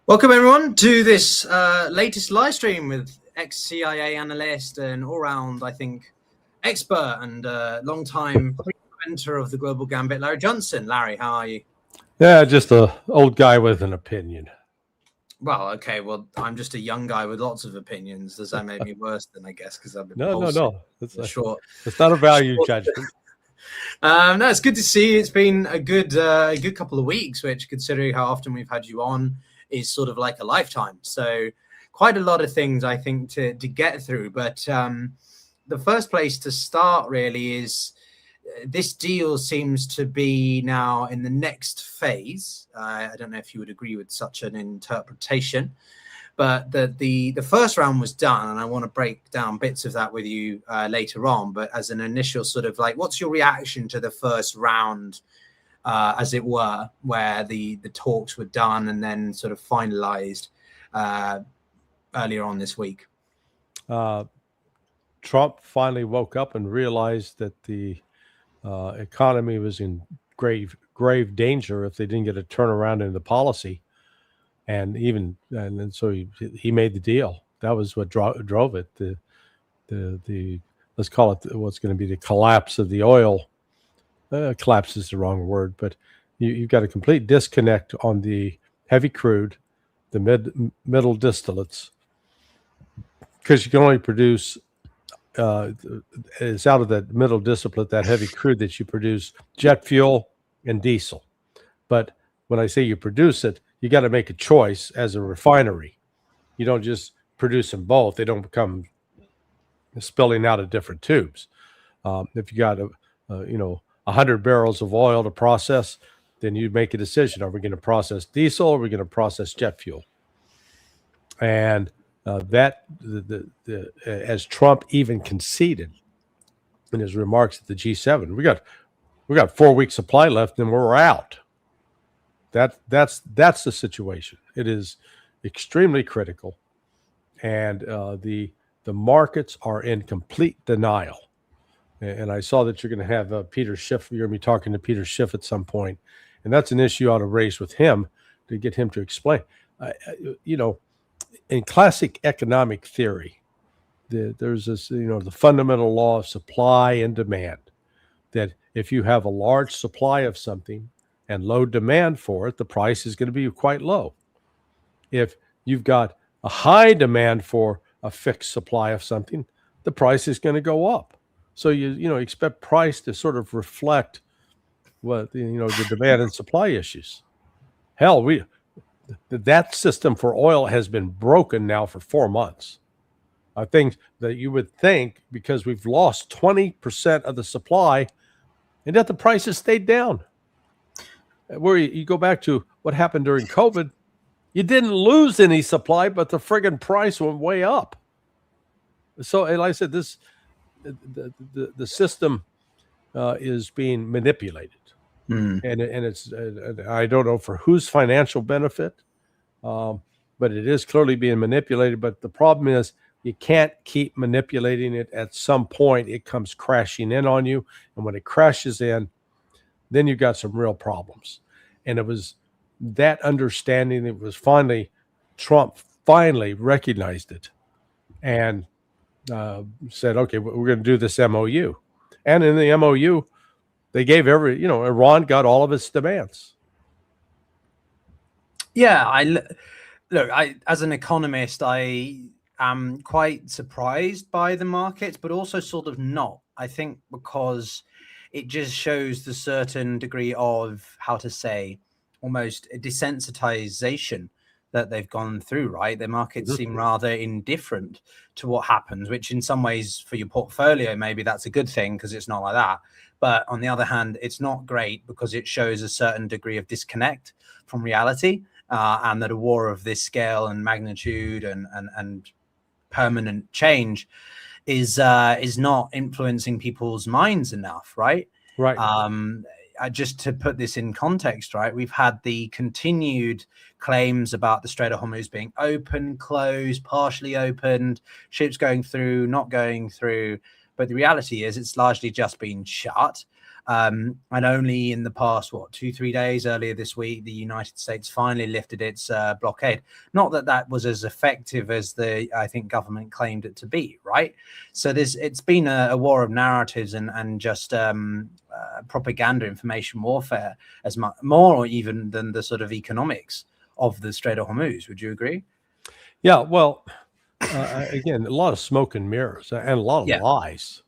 Welcome everyone to this latest live stream with ex-CIA analyst and all-round, I think, expert and long-time presenter of the Global Gambit, Larry Johnson. Larry, how are you? Yeah, just an old guy with an opinion. Well, okay. Well, I'm just a young guy with lots of opinions. Does that make me worse than I guess? Because I've been No. It's short. It's not a value judgment. No, it's good to see you. It's been a good couple of weeks, which, considering how often we've had you on, is sort of like a lifetime. So quite a lot of things, I think, to get through. But the first place to start really is this deal seems to be now in the next phase. I don't know if you would agree with such an interpretation, but the first round was done, and I want to break down bits of that with you later on. But as an initial sort of like, what's your reaction to the first round, as it were, where the talks were done and then sort of finalized earlier on this week? Trump finally woke up and realized that the economy was in grave danger if they didn't get a turnaround in the policy, and so he made the deal. That was what drove it. The let's call it what's going to be the collapse of the oil. Collapse is the wrong word, but you've got a complete disconnect on the heavy crude, the middle distillates, because you can only produce it's out of that middle distillate, that heavy crude, that you produce jet fuel and diesel. But when I say you produce it, you got to make a choice as a refinery. You don't just produce them both. They don't become spilling out of different tubes. If you got 100 barrels of oil to process, then you make a decision. Are we going to process diesel, or are we going to process jet fuel? And as Trump even conceded in his remarks at the G7, we got 4 weeks supply left, and we're out. That's the situation. It is extremely critical, and the markets are in complete denial. And I saw that you're going to have Peter Schiff. You're going to be talking to Peter Schiff at some point, and that's an issue I ought to raise with him to get him to explain. In classic economic theory, there's this, the fundamental law of supply and demand, that if you have a large supply of something and low demand for it, the price is going to be quite low. If you've got a high demand for a fixed supply of something, the price is going to go up. So you expect price to sort of reflect what the demand and supply issues. Hell, that system for oil has been broken now for 4 months. I think that you would think, because we've lost 20% of the supply, and yet the prices stayed down. Where you go back to what happened during COVID, you didn't lose any supply, but the friggin' price went way up. So, and like I said, the system is being manipulated. And it's I don't know for whose financial benefit, but it is clearly being manipulated. But the problem is, you can't keep manipulating it. At some point, it comes crashing in on you, and when it crashes in, then you've got some real problems. And it was that understanding. It was Trump finally recognized it and said, "Okay, we're going to do this MOU." And in the MOU, they gave Iran got all of its demands. Yeah, look, as an economist, I am quite surprised by the markets, but also sort of not. I think because it just shows the certain degree of, how to say, almost a desensitization that they've gone through, right? The markets seem rather indifferent to what happens, which in some ways for your portfolio, maybe that's a good thing because it's not like that. But on the other hand, it's not great because it shows a certain degree of disconnect from reality, and that a war of this scale and magnitude and permanent change is not influencing people's minds enough, right? Right. Just to put this in context, right, we've had the continued claims about the Strait of Hormuz being open, closed, partially opened, ships going through, not going through. But the reality is it's largely just been shut. And only in the past, 2-3 days earlier this week, the United States finally lifted its blockade. Not that that was as effective as I think government claimed it to be, right? So it's been a war of narratives and just propaganda, information warfare, as much more even than the sort of economics of the Strait of Hormuz. Would you agree? Yeah, well, again, a lot of smoke and mirrors and a lot of lies.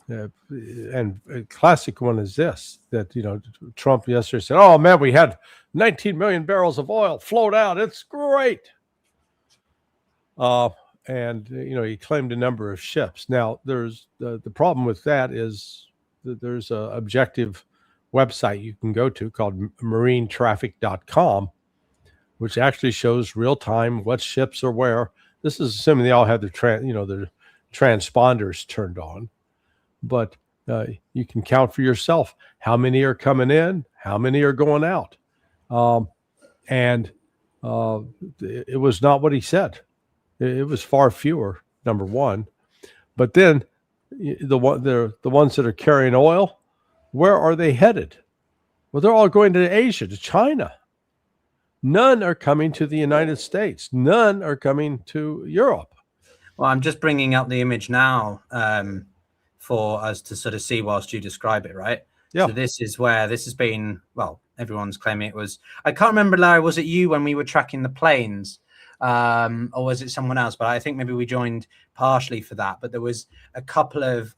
And a classic one is this, that, Trump yesterday said, oh, man, we had 19 million barrels of oil float out. It's great. And, he claimed a number of ships. Now, there's the problem with that is that there's an objective website you can go to called marinetraffic.com, which actually shows real time what ships are where. This is assuming they all have their transponders turned on, but you can count for yourself how many are coming in, how many are going out, and it was not what he said. It was far fewer. Number one, but then the ones that are carrying oil, where are they headed? Well, they're all going to Asia, to China. None are coming to the United States. None are coming to Europe. Well, I'm just bringing up the image now for us to sort of see whilst you describe it, right? Yeah. So this is where this has been, well, everyone's claiming it was, I can't remember, Larry, was it you when we were tracking the planes? Or was it someone else? But I think maybe we joined partially for that. But there was a couple of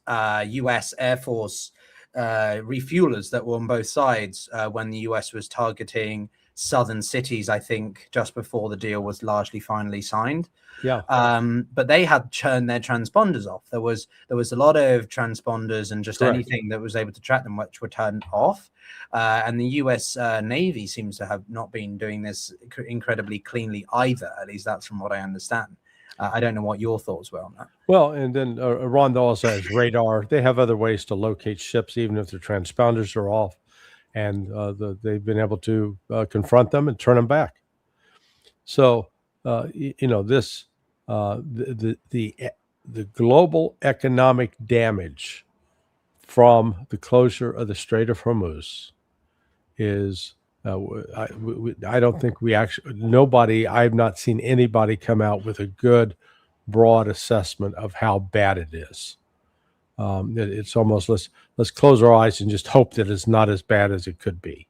US Air Force refuelers that were on both sides when the US was targeting southern cities, I think, just before the deal was largely finally signed. Yeah. But they had turned their transponders off. There was a lot of transponders and just anything that was able to track them, which were turned off. And the US Navy seems to have not been doing this incredibly cleanly either. At least that's from what I understand. I don't know what your thoughts were on that. Well, and then Iran also has radar. They have other ways to locate ships, even if their transponders are off. And they've been able to confront them and turn them back. So, this the global economic damage from the closure of the Strait of Hormuz is, I don't think I've not seen anybody come out with a good, broad assessment of how bad it is. It's almost, let's close our eyes and just hope that it's not as bad as it could be.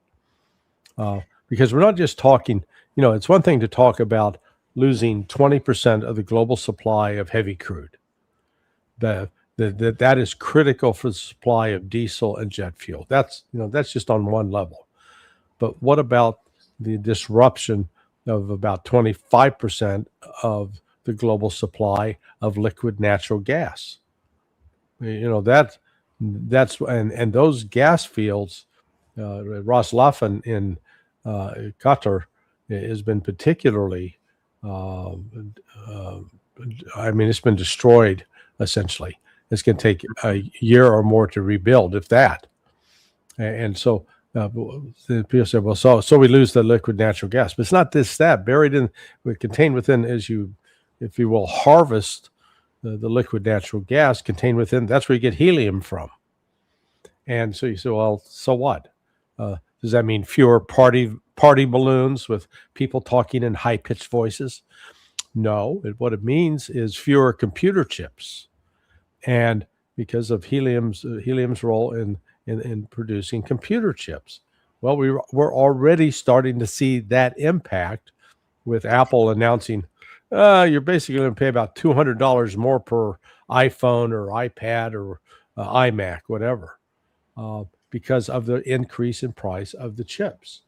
Because we're not just talking, it's one thing to talk about losing 20% of the global supply of heavy crude. That is critical for the supply of diesel and jet fuel. That's just on one level. But what about the disruption of about 25% of the global supply of liquid natural gas? That's and those gas fields, Rosneft in Qatar has been particularly, it's been destroyed essentially. It's going to take a year or more to rebuild, if that. And so people say, well, so we lose the liquid natural gas, but it's not that contained within, if you will, harvest the liquid natural gas contained within. That's where you get helium from. And so you say, well, so what? Does that mean fewer party balloons with people talking in high-pitched voices? No. What it means is fewer computer chips, and because of helium's role in producing computer chips. Well, we're already starting to see that impact with Apple announcing you're basically going to pay about $200 more per iPhone or iPad or iMac, whatever, because of the increase in price of the chips.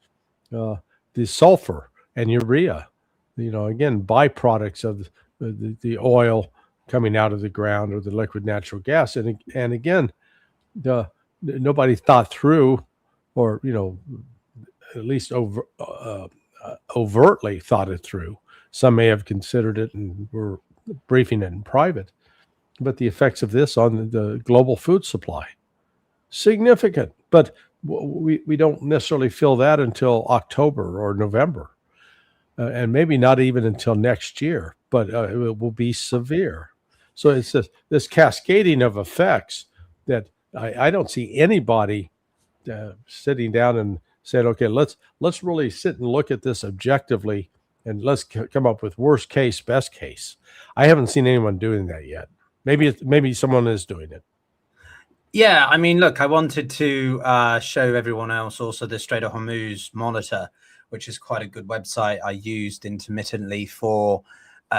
The sulfur and urea, again, byproducts of the oil coming out of the ground or the liquid natural gas. And again, nobody thought through, or, at least overtly thought it through. Some may have considered it and were briefing it in private, but the effects of this on the global food supply, significant. But we don't necessarily feel that until October or November, and maybe not even until next year, but it will be severe. So it's this cascading of effects that I don't see anybody sitting down and said, okay, let's really sit and look at this objectively, and let's come up with worst case, best case. I haven't seen anyone doing that yet. Maybe someone is doing it. Yeah, I mean, look, I wanted to show everyone else also the Strait of Hormuz monitor, which is quite a good website I used intermittently for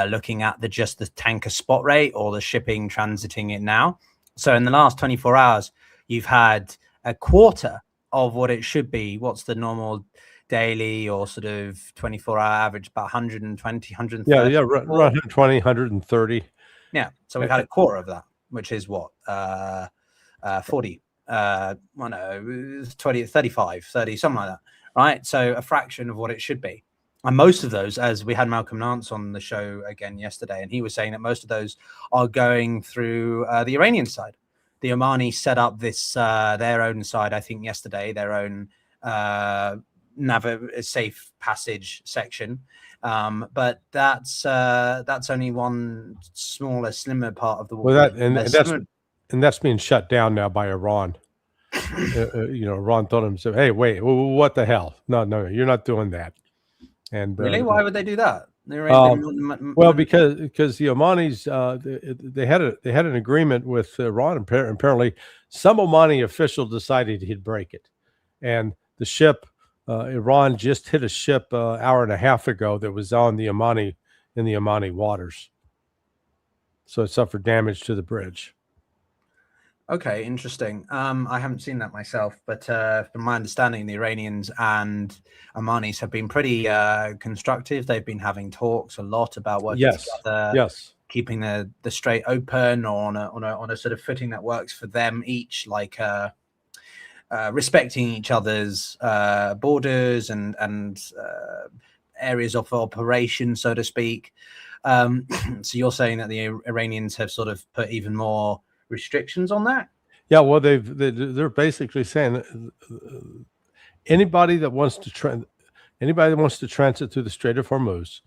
looking at just the tanker spot rate or the shipping transiting it now. So in the last 24 hours, you've had a quarter of what it should be. What's the normal daily or sort of 24-hour average? About 120, 130? Yeah, around 120, 130. Yeah, so we've had a quarter of that, which is what? 40, 20, 35, 30, something like that, right? So a fraction of what it should be. And most of those, as we had Malcolm Nance on the show again yesterday, and he was saying that most of those are going through the Iranian side. The Omani set up this their own side, I think yesterday, their own safe passage section. But that's only one smaller, slimmer part of the war. Well, that's being shut down now by Iran. Iran told him, "Hey, wait, what the hell? No, you're not doing that." And really, why would they do that? Well, because the Omanis they had an agreement with Iran. Apparently, some Omani official decided he'd break it, and the ship Iran just hit a ship hour and a half ago that was in the Omani waters, so it suffered damage to the bridge. Okay, interesting. I haven't seen that myself, but from my understanding, the Iranians and Omanis have been pretty constructive. They've been having talks a lot about working together, keeping the strait open or on a sort of footing that works for them each, like respecting each other's borders and areas of operation, so to speak. So you're saying that the Iranians have sort of put even more restrictions on that? Yeah, well, they're basically saying anybody that wants to transit through the Strait of Hormuz,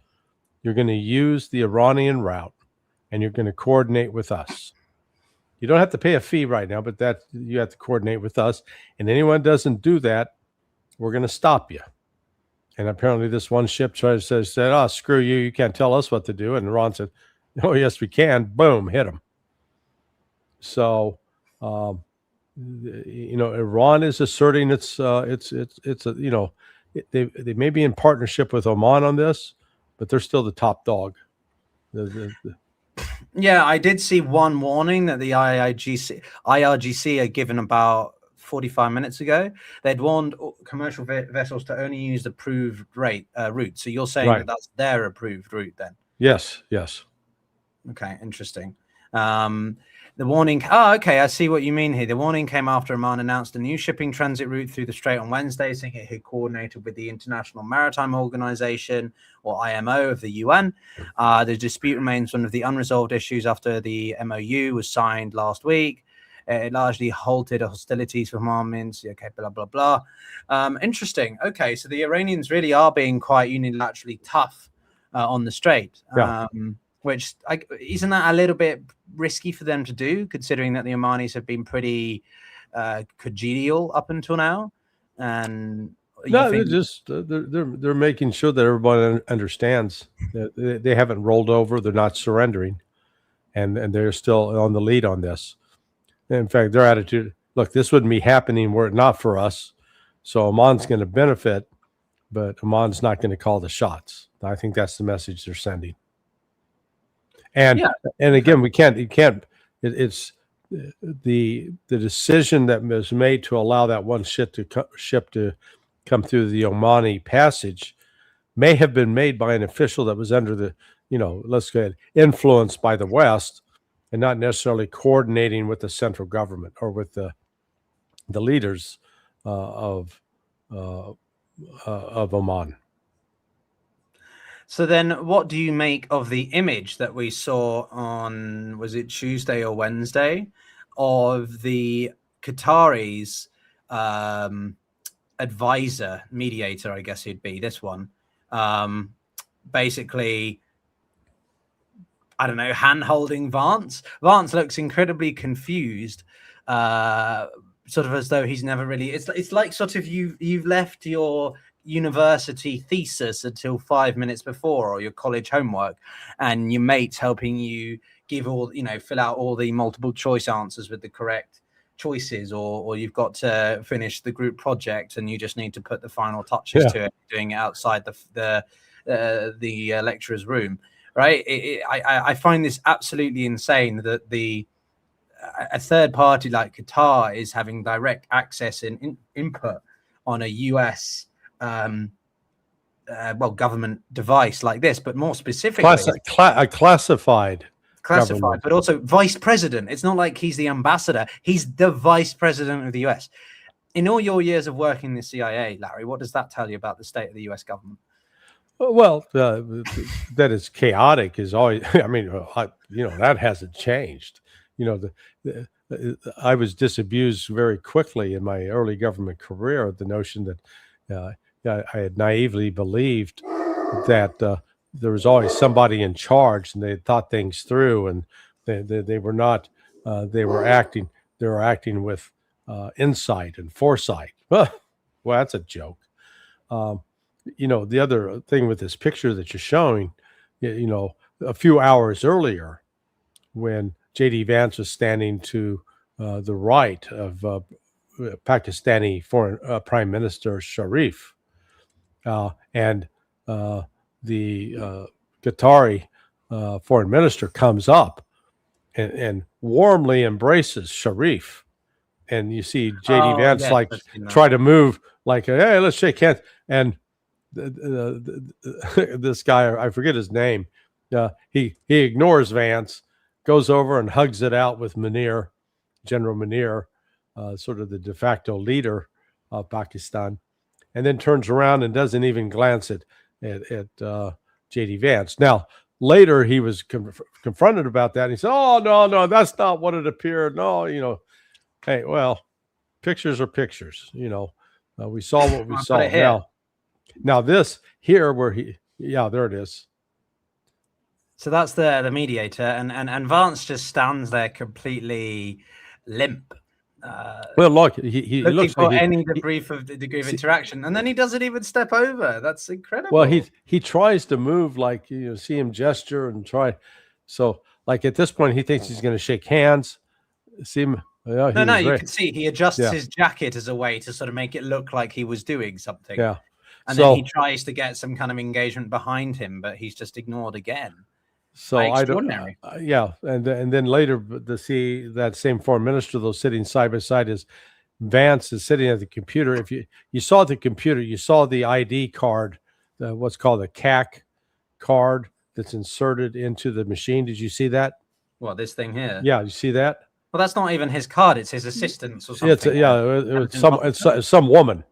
you're going to use the Iranian route, and you're going to coordinate with us. You don't have to pay a fee right now, but that you have to coordinate with us. And anyone doesn't do that, we're going to stop you. And apparently, this one ship said, "Oh, screw you! You can't tell us what to do." And Iran said, "Oh, yes, we can." Boom, hit them. So, Iran is asserting they may be in partnership with Oman on this, but they're still the top dog. Yeah, I did see one warning that the IRGC had given about 45 minutes ago. They'd warned commercial vessels to only use approved route. So you're saying that that's their approved route then? Yes. Okay, interesting. The warning. Oh, okay. I see what you mean here. The warning came after Oman announced a new shipping transit route through the Strait on Wednesday, saying it had coordinated with the International Maritime Organization, or IMO, of the UN. The dispute remains one of the unresolved issues after the MOU was signed last week. It largely halted hostilities for armaments. Okay, blah, blah, blah. Interesting. Okay, so the Iranians really are being quite unilaterally tough on the Strait. Yeah. Which isn't that a little bit risky for them to do, considering that the Omanis have been pretty congenial up until now? And they're making sure that everybody understands that they haven't rolled over, they're not surrendering, and they're still on the lead on this. In fact, their attitude: look, this wouldn't be happening were it not for us. So Oman's going to benefit, but Oman's not going to call the shots. I think that's the message they're sending. And again, it's the decision that was made to allow that one ship to come through the Omani passage may have been made by an official that was under the, let's go ahead, influenced by the West, and not necessarily coordinating with the central government or with the leaders of Oman. So then what do you make of the image that we saw on, was it Tuesday or Wednesday, of the Qataris advisor, mediator, I guess he'd be, this one, basically, I don't know, hand-holding Vance? Vance looks incredibly confused sort of as though he's never really. It's like sort of you've left your university thesis until 5 minutes before, or your college homework, and your mate's helping you give all, fill out all the multiple choice answers with the correct choices, or you've got to finish the group project and you just need to put the final touches to it, doing it outside the lecturer's room, right? I find this absolutely insane that a third party like Qatar is having direct access and input on a US government device like this, but more specifically classified, but also vice president. It's not like he's the ambassador, he's the vice president of the US. In all your years of working in the CIA, Larry, what does that tell you about the state of the US government? Well, that it's chaotic is always, that hasn't changed. I was disabused very quickly in my early government career of the notion that I had naively believed that there was always somebody in charge, and they had thought things through, and they were not. They were acting with insight and foresight. Well, that's a joke. The other thing with this picture that you're showing, a few hours earlier, when J.D. Vance was standing to the right of Pakistani foreign Prime Minister Sharif, and the Qatari foreign minister comes up and warmly embraces Sharif, and you see J.D. Vance try to move like, hey, let's shake hands, and this guy, I forget his name, he ignores Vance, goes over and hugs it out with Munir, General Munir, sort of the de facto leader of Pakistan, and then turns around and doesn't even glance at J.D. Vance. Now, later he was confronted about that. And he said, "Oh, no, that's not what it appeared. No, hey, well, pictures are pictures. We saw what we saw. Now this here where there it is." So that's the mediator, and Vance just stands there completely limp. Well, look, he looks for like any degree of interaction, and then he doesn't even step over. That's incredible. Well, he tries to move, like, see him gesture and try. So, like, at this point, he thinks he's going to shake hands. See him? You can see he adjusts his jacket as a way to sort of make it look like he was doing something. Yeah. And then he tries to get some kind of engagement behind him, but he's just ignored again. So extraordinary. And then later to see that same foreign minister, though, sitting side by side, as Vance is sitting at the computer. If you saw the computer, you saw the ID card, what's called a CAC card that's inserted into the machine. Did you see that? What, this thing here? Yeah, you see that? Well, that's not even his card; it's his assistant's or something. It's some woman.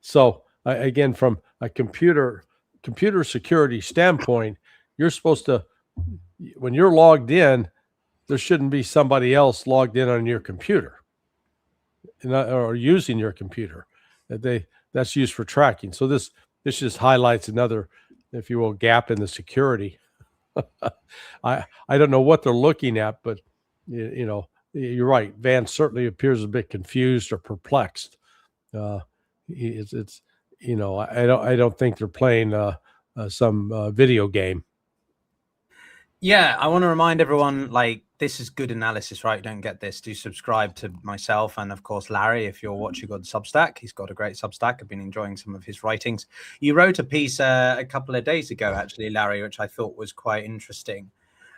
So again, from a computer security standpoint, you're supposed to, when you're logged in, there shouldn't be somebody else logged in on your computer or using your computer. That's used for tracking. So this just highlights another, if you will, gap in the security. I don't know what they're looking at, but you're right. Vance certainly appears a bit confused or perplexed. I don't think they're playing some video game. Yeah, I want to remind everyone, like, this is good analysis, right? Don't get this. Do subscribe to myself and, of course, Larry, if you're watching on Substack. He's got a great Substack. I've been enjoying some of his writings. You wrote a piece a couple of days ago, actually, Larry, which I thought was quite interesting.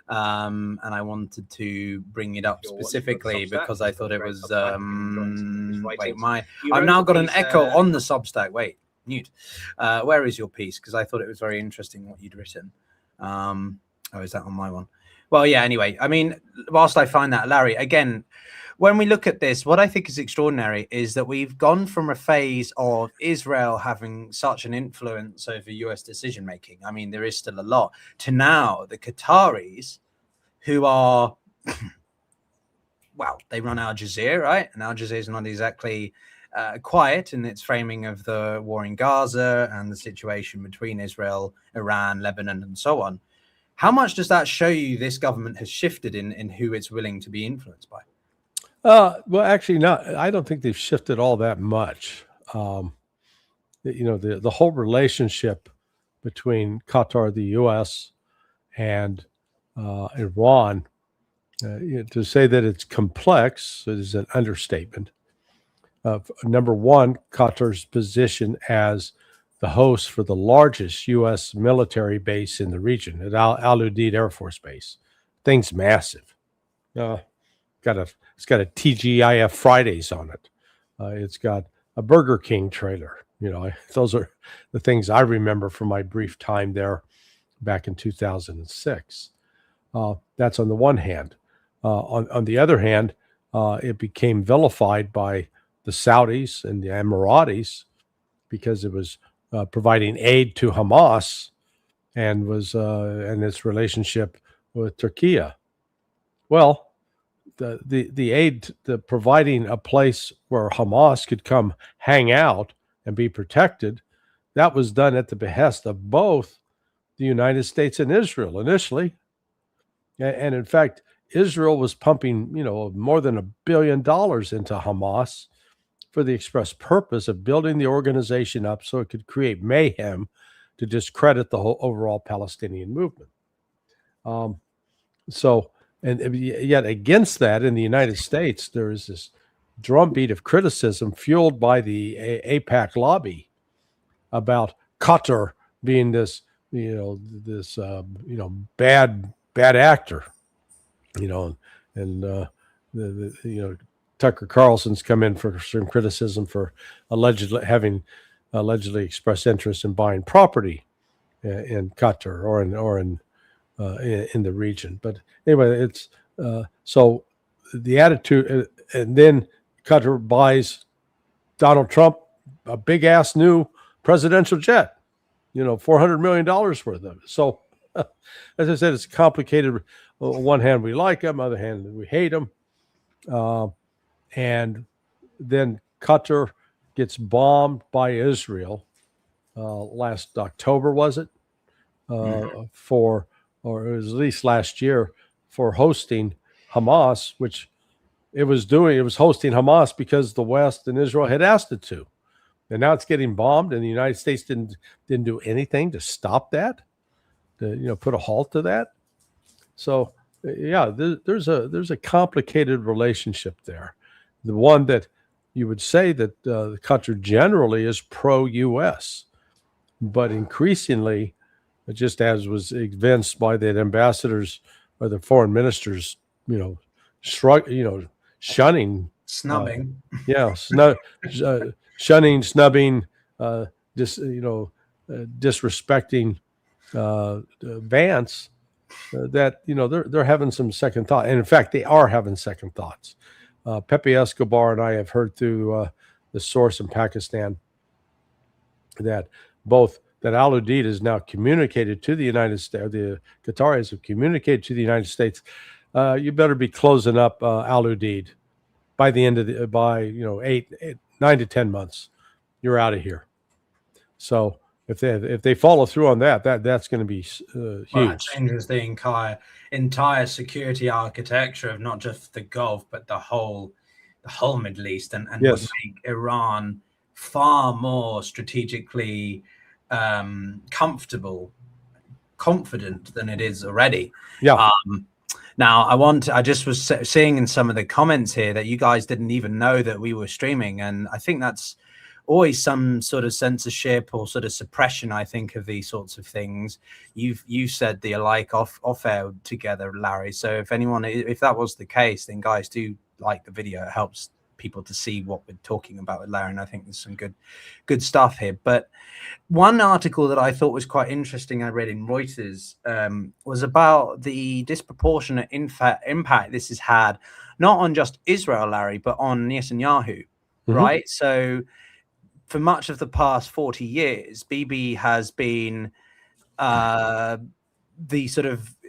And I wanted to bring it up specifically because I thought it was... I've now got an echo on the Substack. Wait, mute. Where is your piece? Because I thought it was very interesting what you'd written. Oh, is that on my one? Well, yeah, anyway, I mean, whilst I find that, Larry, again, when we look at this, what I think is extraordinary is that we've gone from a phase of Israel having such an influence over US decision-making. I mean, there is still a lot, to now the Qataris, who are, well, they run Al Jazeera, right? And Al Jazeera is not exactly quiet in its framing of the war in Gaza and the situation between Israel, Iran, Lebanon, and so on. How much does that show you this government has shifted in who it's willing to be influenced by? Well, actually, not. I don't think they've shifted all that much. The whole relationship between Qatar, the U.S., and Iran. To say that it's complex is an understatement. Number one, Qatar's position as the host for the largest U.S. military base in the region at Al Udeid Air Force Base. Thing's massive. Uh, it's got a TGIF Fridays on it. It's got a Burger King trailer. Those are the things I remember from my brief time there back in 2006. That's on the one hand. On the other hand, it became vilified by the Saudis and the Emiratis because it was providing aid to Hamas and and its relationship with Turkey. Well, the aid, the providing a place where Hamas could come hang out and be protected, that was done at the behest of both the United States and Israel initially. And in fact, Israel was pumping, more than $1 billion into Hamas for the express purpose of building the organization up so it could create mayhem to discredit the whole overall Palestinian movement. And yet against that, in the United States, there is this drumbeat of criticism fueled by the AIPAC lobby about Qatar being this, bad actor, and Tucker Carlson's come in for some criticism for allegedly expressed interest in buying property in Qatar or in the region. But anyway, it's so the attitude, and then Qatar buys Donald Trump a big ass new presidential jet, $400 million worth of it. So, as I said, it's complicated. On one hand, we like him. On the other hand, we hate him. And then Qatar gets bombed by Israel last October, was it? Or it was at least last year, for hosting Hamas, which it was hosting Hamas because the West and Israel had asked it to. And now it's getting bombed, and the United States didn't do anything to stop that, to put a halt to that. So yeah, there's a complicated relationship there. The one that you would say that Qatar generally is pro-U.S., but increasingly, just as was evinced by the ambassadors or the foreign ministers, shunning, snubbing, shunning, snubbing, disrespecting Vance. That they're having some second thought, and in fact, they are having second thoughts. Pepe Escobar and I have heard through the source in Pakistan that Al Udeid is now communicated to the United States. The Qataris have communicated to the United States. You better be closing up Al Udeid by the end of 9 to 10 months. You're out of here. So if they follow through on that's going to be huge. Well, that changes the entire security architecture of not just the Gulf, but the whole Middle East, and yes, would make Iran far more strategically confident than it is already. Yeah. Now, I just was seeing in some of the comments here that you guys didn't even know that we were streaming, and I think that's always some sort of censorship or sort of suppression, I think, of these sorts of things. You said the alike off air together, Larry. So if that was the case, then guys, do like the video. It helps people to see what we're talking about with Larry, and I think there's some good stuff here. But one article that I thought was quite interesting, I read in Reuters, was about the disproportionate impact this has had, not on just Israel, Larry, but on Netanyahu, right? So for much of the past 40 years, Bibi has been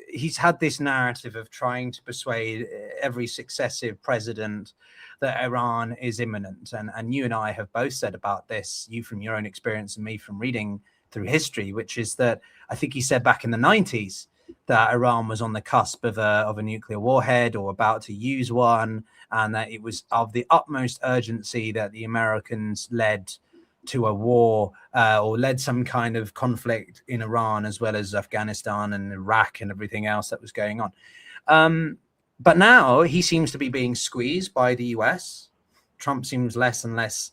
he's had this narrative of trying to persuade every successive president that Iran is imminent. And you and I have both said about this, you from your own experience and me from reading through history, which is that I think he said back in the 90s that Iran was on the cusp of a nuclear warhead or about to use one, and that it was of the utmost urgency that the Americans led to a war or led some kind of conflict in Iran, as well as Afghanistan and Iraq and everything else that was going on. But now he seems to be being squeezed by the US. Trump seems less and less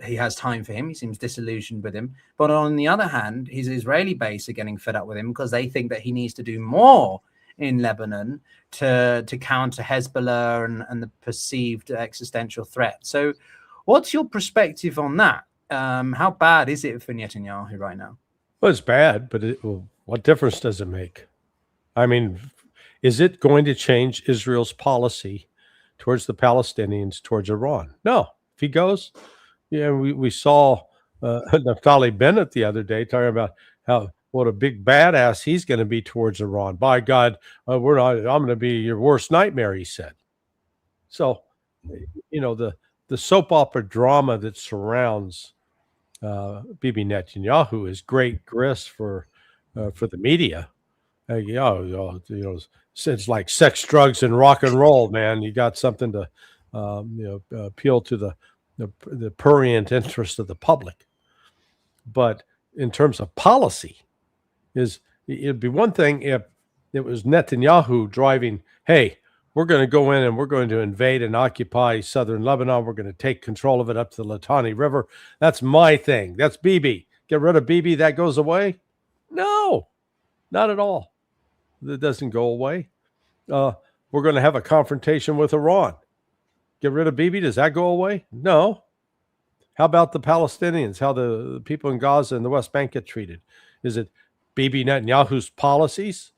he has time for him. He seems disillusioned with him. But on the other hand, his Israeli base are getting fed up with him because they think that he needs to do more in Lebanon to counter Hezbollah and the perceived existential threat. So what's your perspective on that? How bad is it for Netanyahu right now? Well, it's bad, but what difference does it make? I mean, is it going to change Israel's policy towards the Palestinians, towards Iran? No. If he goes, we saw Naftali Bennett the other day talking about what a big badass he's going to be towards Iran. By God, I'm going to be your worst nightmare, he said. So, the soap opera drama that surrounds Bibi Netanyahu is great grist for the media. It's like sex, drugs, and rock and roll, man. You got something to appeal to the prurient interest of the public. But in terms of policy, it'd be one thing if it was Netanyahu driving, hey, we're going to go in and we're going to invade and occupy southern Lebanon. We're going to take control of it up to the Litani River. That's my thing. That's Bibi. Get rid of Bibi, that goes away? No, not at all. That doesn't go away. We're going to have a confrontation with Iran. Get rid of Bibi, does that go away? No. How about the Palestinians? How the people in Gaza and the West Bank get treated? Is it Bibi Netanyahu's policies?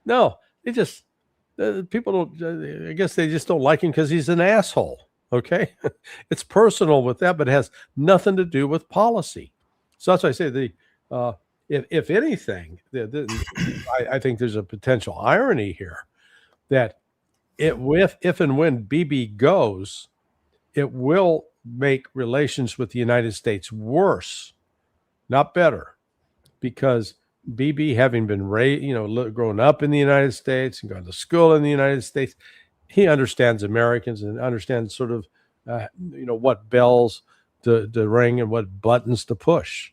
No. People don't, I guess they just don't like him because he's an asshole. Okay? It's personal with that, but it has nothing to do with policy. So that's why I say if anything, I think there's a potential irony here that if and when Bibi goes, it will make relations with the United States worse, not better, because Bibi, having been grown up in the United States and gone to school in the United States, he understands Americans and understands sort of what bells to ring and what buttons to push.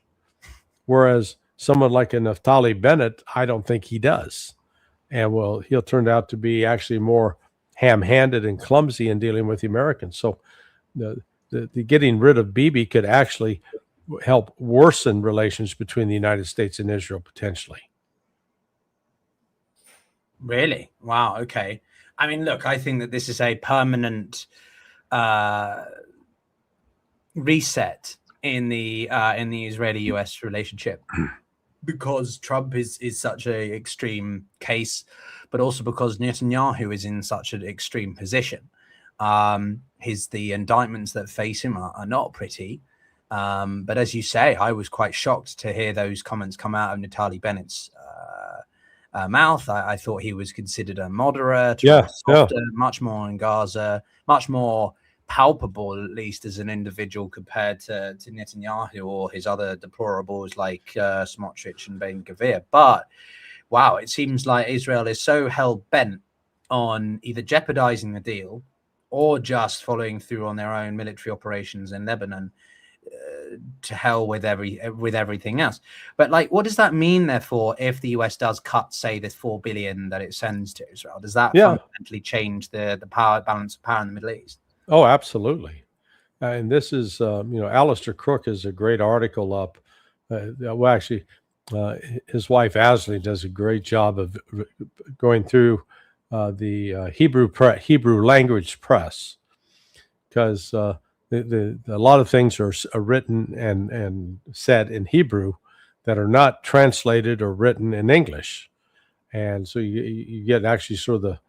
Whereas someone like a Naftali Bennett, I don't think he does. And he'll turn out to be actually more ham-handed and clumsy in dealing with the Americans. So the getting rid of Bibi could actually help worsen relations between the United States and Israel potentially. Really? Wow. Okay. I mean, look, I think that this is a permanent reset in the Israeli-US relationship, because Trump is such an extreme case, but also because Netanyahu is in such an extreme position. The indictments that face him are not pretty. But as you say, I was quite shocked to hear those comments come out of Naftali Bennett's mouth. I thought he was considered a moderate, softer, much more in Gaza, much more palpable, at least as an individual, compared to Netanyahu or his other deplorables like Smotrich and Ben Gvir. But wow, it seems like Israel is so hell-bent on either jeopardizing the deal or just following through on their own military operations in Lebanon. To hell with everything else. But what does that mean, therefore, if the US does cut, say, this $4 billion that it sends to Israel? Does that fundamentally change the balance of power in the Middle East? Oh, absolutely. And this is, Alistair Crook has a great article up. His wife Ashley does a great job of going through the Hebrew language press, because a lot of things are written and said in Hebrew that are not translated or written in English. And so you get actually sort of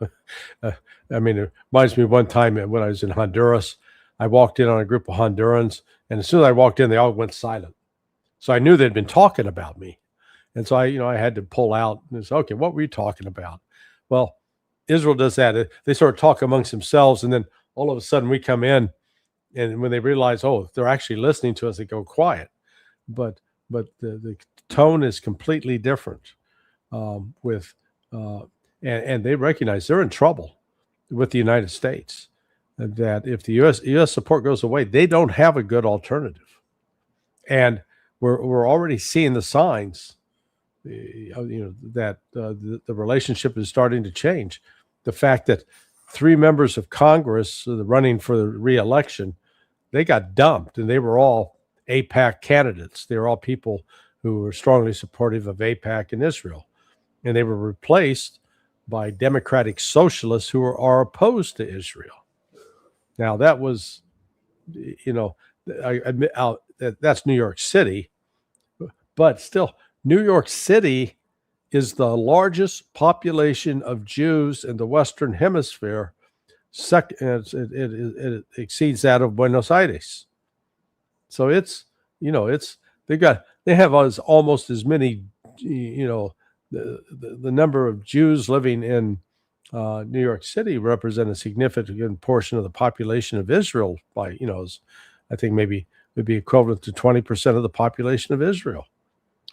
it reminds me of one time when I was in Honduras. I walked in on a group of Hondurans, and as soon as I walked in, they all went silent. So I knew they'd been talking about me. And so I had to pull out and say, okay, what were you talking about? Well, Israel does that. They sort of talk amongst themselves, and then all of a sudden we come in, and when they realize, oh, they're actually listening to us, they go quiet. But but the tone is completely different. And they recognize they're in trouble with the United States. That if the U.S. support goes away, they don't have a good alternative, and we're already seeing the signs. That the relationship is starting to change. The fact that 3 members of Congress running for the re-election, they got dumped, and they were all AIPAC candidates. They were all people who were strongly supportive of AIPAC and Israel, and they were replaced by democratic socialists who are opposed to Israel. Now that was, I admit that's New York City, but still, New York City is the largest population of Jews in the Western Hemisphere. It exceeds that of Buenos Aires. So they have almost as many, the number of Jews living in New York City represent a significant portion of the population of Israel by, I think maybe would be equivalent to 20% of the population of Israel.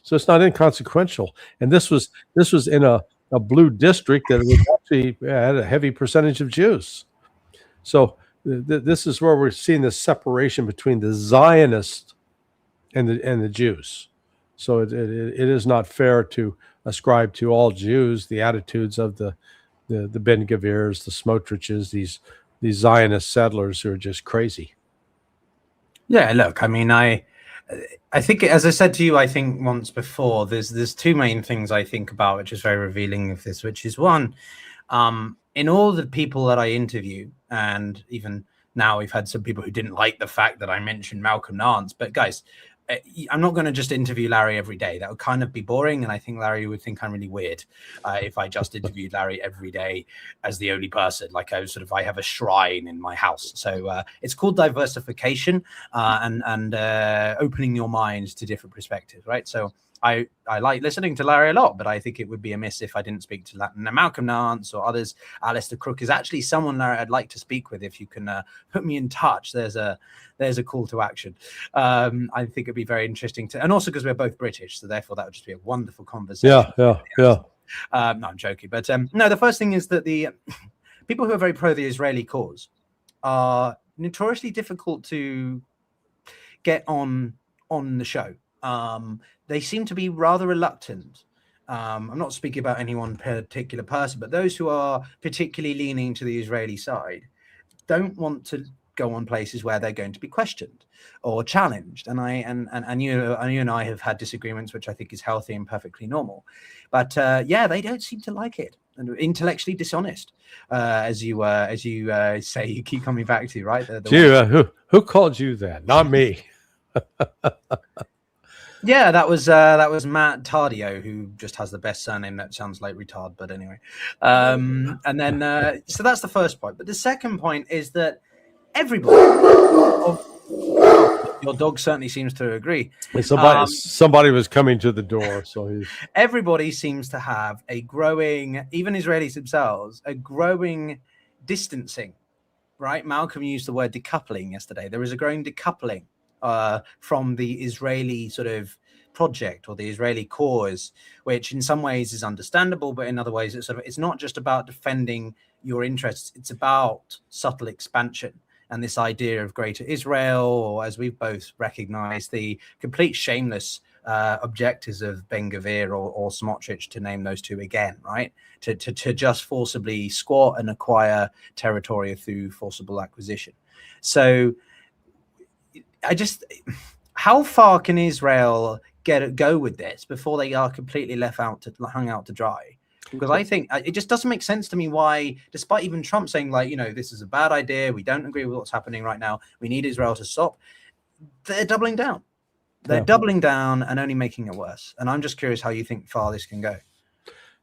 So it's not inconsequential. And this was in a blue district that was actually had a heavy percentage of Jews. So this is where we're seeing this separation between the Zionists and the Jews. So it is not fair to ascribe to all Jews the attitudes of the Ben Gavirs, the Smotriches, these Zionist settlers who are just crazy. Yeah, look, I mean, I think, as I said to you, I think once before, there's 2 main things I think about, which is very revealing of this, which is one, in all the people that I interview, and even now we've had some people who didn't like the fact that I mentioned Malcolm Nance, but guys, I'm not going to just interview Larry every day. That would kind of be boring, and I think Larry would think I'm really weird if I just interviewed Larry every day as the only person. Like I have a shrine in my house. So it's called diversification and opening your mind to different perspectives, right? So I like listening to Larry a lot, but I think it would be amiss if I didn't speak to Malcolm Nance or others. Alistair Crook is actually someone, Larry, I'd like to speak with. If you can put me in touch, there's a call to action. I think it'd be very interesting and also because we're both British, so therefore that would just be a wonderful conversation. Yeah. No, I'm joking, but no. The first thing is that the people who are very pro the Israeli cause are notoriously difficult to get on the show. They seem to be rather reluctant. I'm not speaking about any one particular person, but those who are particularly leaning to the Israeli side don't want to go on places where they're going to be questioned or challenged. And you and I have had disagreements, which I think is healthy and perfectly normal. But they don't seem to like it. And intellectually dishonest, as you say, you keep coming back to, right? Who called you that? Not me. Yeah, that was Matt Tardio, who just has the best surname that sounds like retard, but anyway. And then so that's the first point. But the second point is that everybody, your dog certainly seems to agree. Somebody was coming to the door, so everybody seems to have a growing, even Israelis themselves, a growing distancing, right? Malcolm used the word decoupling yesterday. There is a growing decoupling from the Israeli sort of project or the Israeli cause, which in some ways is understandable, but in other ways it's not just about defending your interests. It's about subtle expansion and this idea of greater Israel, or as we've both recognized, the complete shameless objectives of Ben Gvir or Smotrich, to name those 2 again, right? To just forcibly squat and acquire territory through forcible acquisition. So how far can Israel go with this before they are completely hung out to dry? Because I think it just doesn't make sense to me why, despite even Trump saying this is a bad idea, we don't agree with what's happening right now, we need Israel to stop, they're doubling down. They're doubling down and only making it worse. And I'm just curious how you think far this can go.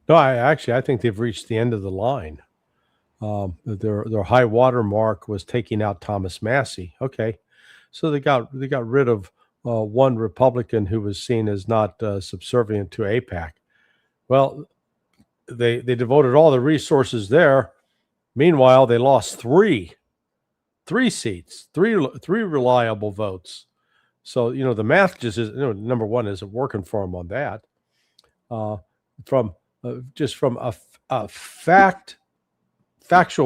No, I think they've reached the end of the line. Their high water mark was taking out Thomas Massie. Okay. So they got rid of one Republican who was seen as not subservient to AIPAC. Well, they devoted all the resources there. Meanwhile, they lost three seats, three reliable votes. So, the math just is, number one, isn't working for him on that. From just from a factual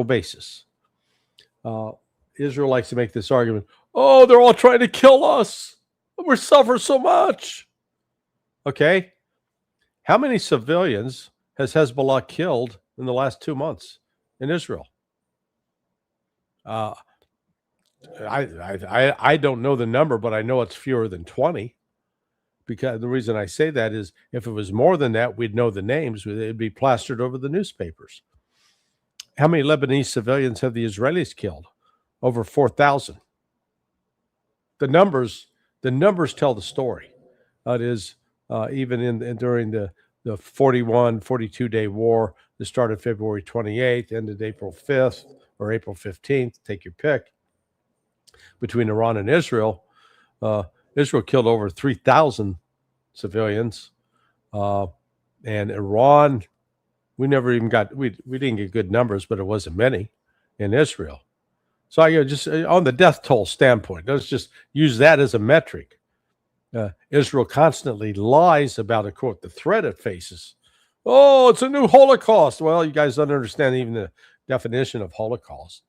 basis, Israel likes to make this argument, oh, they're all trying to kill us. We're suffering so much. Okay. How many civilians has Hezbollah killed in the last 2 months in Israel? I don't know the number, but I know it's fewer than 20. Because the reason I say that is if it was more than that, we'd know the names. It'd be plastered over the newspapers. How many Lebanese civilians have the Israelis killed? Over 4,000. The numbers tell the story. It is even during the 42-day war that started February 28th, ended April 5th or April 15th, take your pick, between Iran and Israel. Israel killed over 3,000 civilians, and Iran, we never even got, we didn't get good numbers, but it wasn't many in Israel. So I just on the death toll standpoint, let's just use that as a metric. Israel constantly lies about, a quote, the threat it faces. Oh, it's a new Holocaust. Well, you guys don't understand even the definition of Holocaust.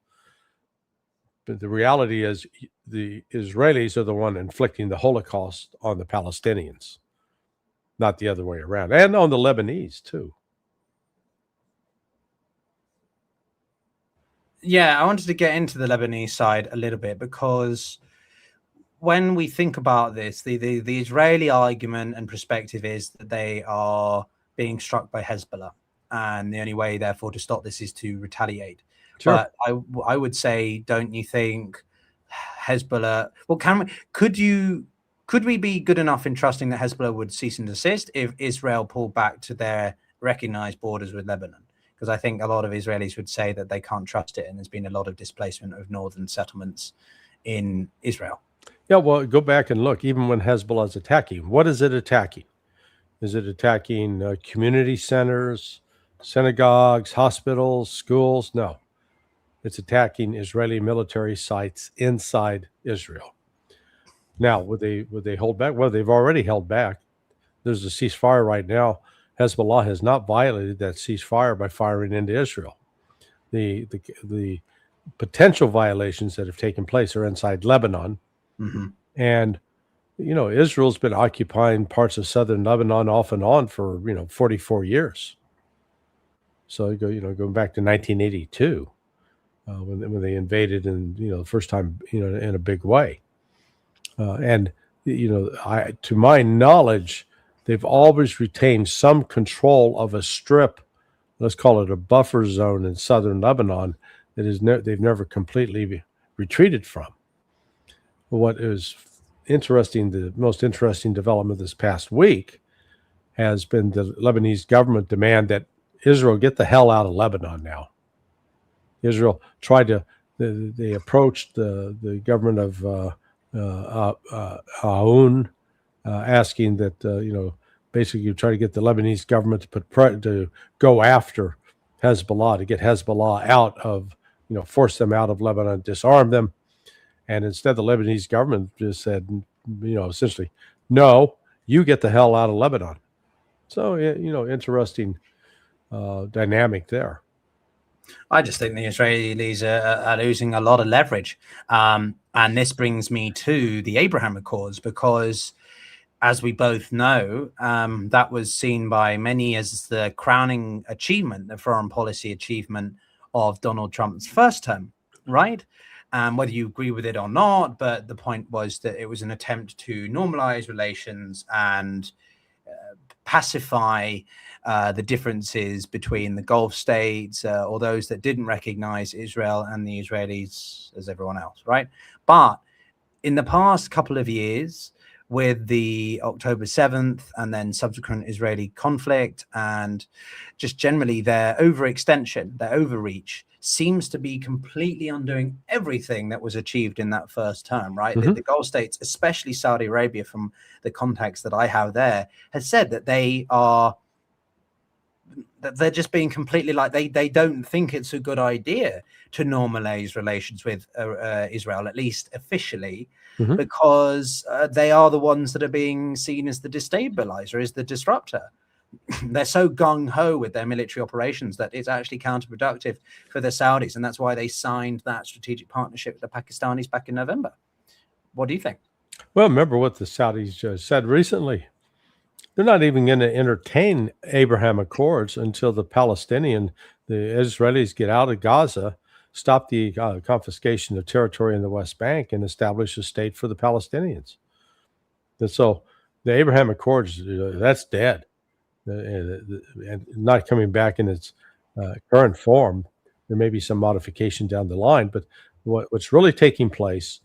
But the reality is the Israelis are the one inflicting the Holocaust on the Palestinians, not the other way around, and on the Lebanese too. Yeah, I wanted to get into the Lebanese side a little bit because when we think about this, the Israeli argument and perspective is that they are being struck by Hezbollah, and the only way, therefore, to stop this is to retaliate. Sure. But I would say, don't you think Hezbollah? Well, could we be good enough in trusting that Hezbollah would cease and desist if Israel pulled back to their recognized borders with Lebanon? Because I think a lot of Israelis would say that they can't trust it, and there's been a lot of displacement of northern settlements in Israel. Yeah, well, go back and look. Even when Hezbollah is attacking, what is it attacking? Is it attacking community centers, synagogues, hospitals, schools? No. It's attacking Israeli military sites inside Israel. Now, would they hold back? Well, they've already held back. There's a ceasefire right now. Hezbollah has not violated that ceasefire by firing into Israel. The potential violations that have taken place are inside Lebanon. Mm-hmm. And, Israel's been occupying parts of southern Lebanon off and on for, 44 years. So, going back to 1982. When they invaded, and the first time in a big way, and to my knowledge, they've always retained some control of a strip, let's call it a buffer zone in southern Lebanon, that is they've never completely retreated from. What is interesting, the most interesting development this past week, has been the Lebanese government demand that Israel get the hell out of Lebanon now. Israel tried to, they approached the government of Aoun, asking that, basically try to get the Lebanese government to go after Hezbollah, to get Hezbollah out of, force them out of Lebanon, disarm them. And instead, the Lebanese government just said, essentially, no, you get the hell out of Lebanon. So, interesting dynamic there. I just think the Israelis are losing a lot of leverage. And this brings me to the Abraham Accords, because as we both know, that was seen by many as the crowning achievement, the foreign policy achievement of Donald Trump's first term, right? Whether you agree with it or not, but the point was that it was an attempt to normalize relations and pacify the differences between the Gulf states or those that didn't recognize Israel and the Israelis as everyone else, right? But in the past couple of years, with the October 7th and then subsequent Israeli conflict, and just generally their overextension, their overreach, seems to be completely undoing everything that was achieved in that first term, right? Mm-hmm. The Gulf states, especially Saudi Arabia, from the context that I have there, has said that they are that they're just being completely like they don't think it's a good idea to normalize relations with Israel, at least officially, because they are the ones that are being seen as the destabilizer, as the disruptor. They're so gung-ho with their military operations that it's actually counterproductive for the Saudis, and that's why they signed that strategic partnership with the Pakistanis back in November. What do you think? Well, remember what the Saudis said recently. They're not even going to entertain Abraham Accords until the Israelis get out of Gaza, stop the confiscation of territory in the West Bank, and establish a state for the Palestinians. And so the Abraham Accords, that's dead. And not coming back in its current form. There may be some modification down the line, but what's really taking place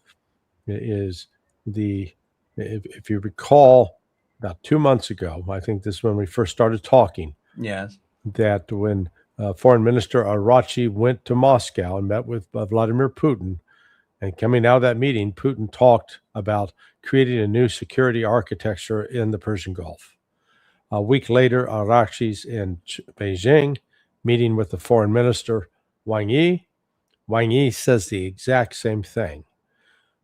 is if you recall, about 2 months ago, I think this is when we first started talking. Yes. That when Foreign Minister Arachi went to Moscow and met with Vladimir Putin, and coming out of that meeting, Putin talked about creating a new security architecture in the Persian Gulf. A week later, Arachi's in Beijing, meeting with the foreign minister, Wang Yi. Wang Yi says the exact same thing.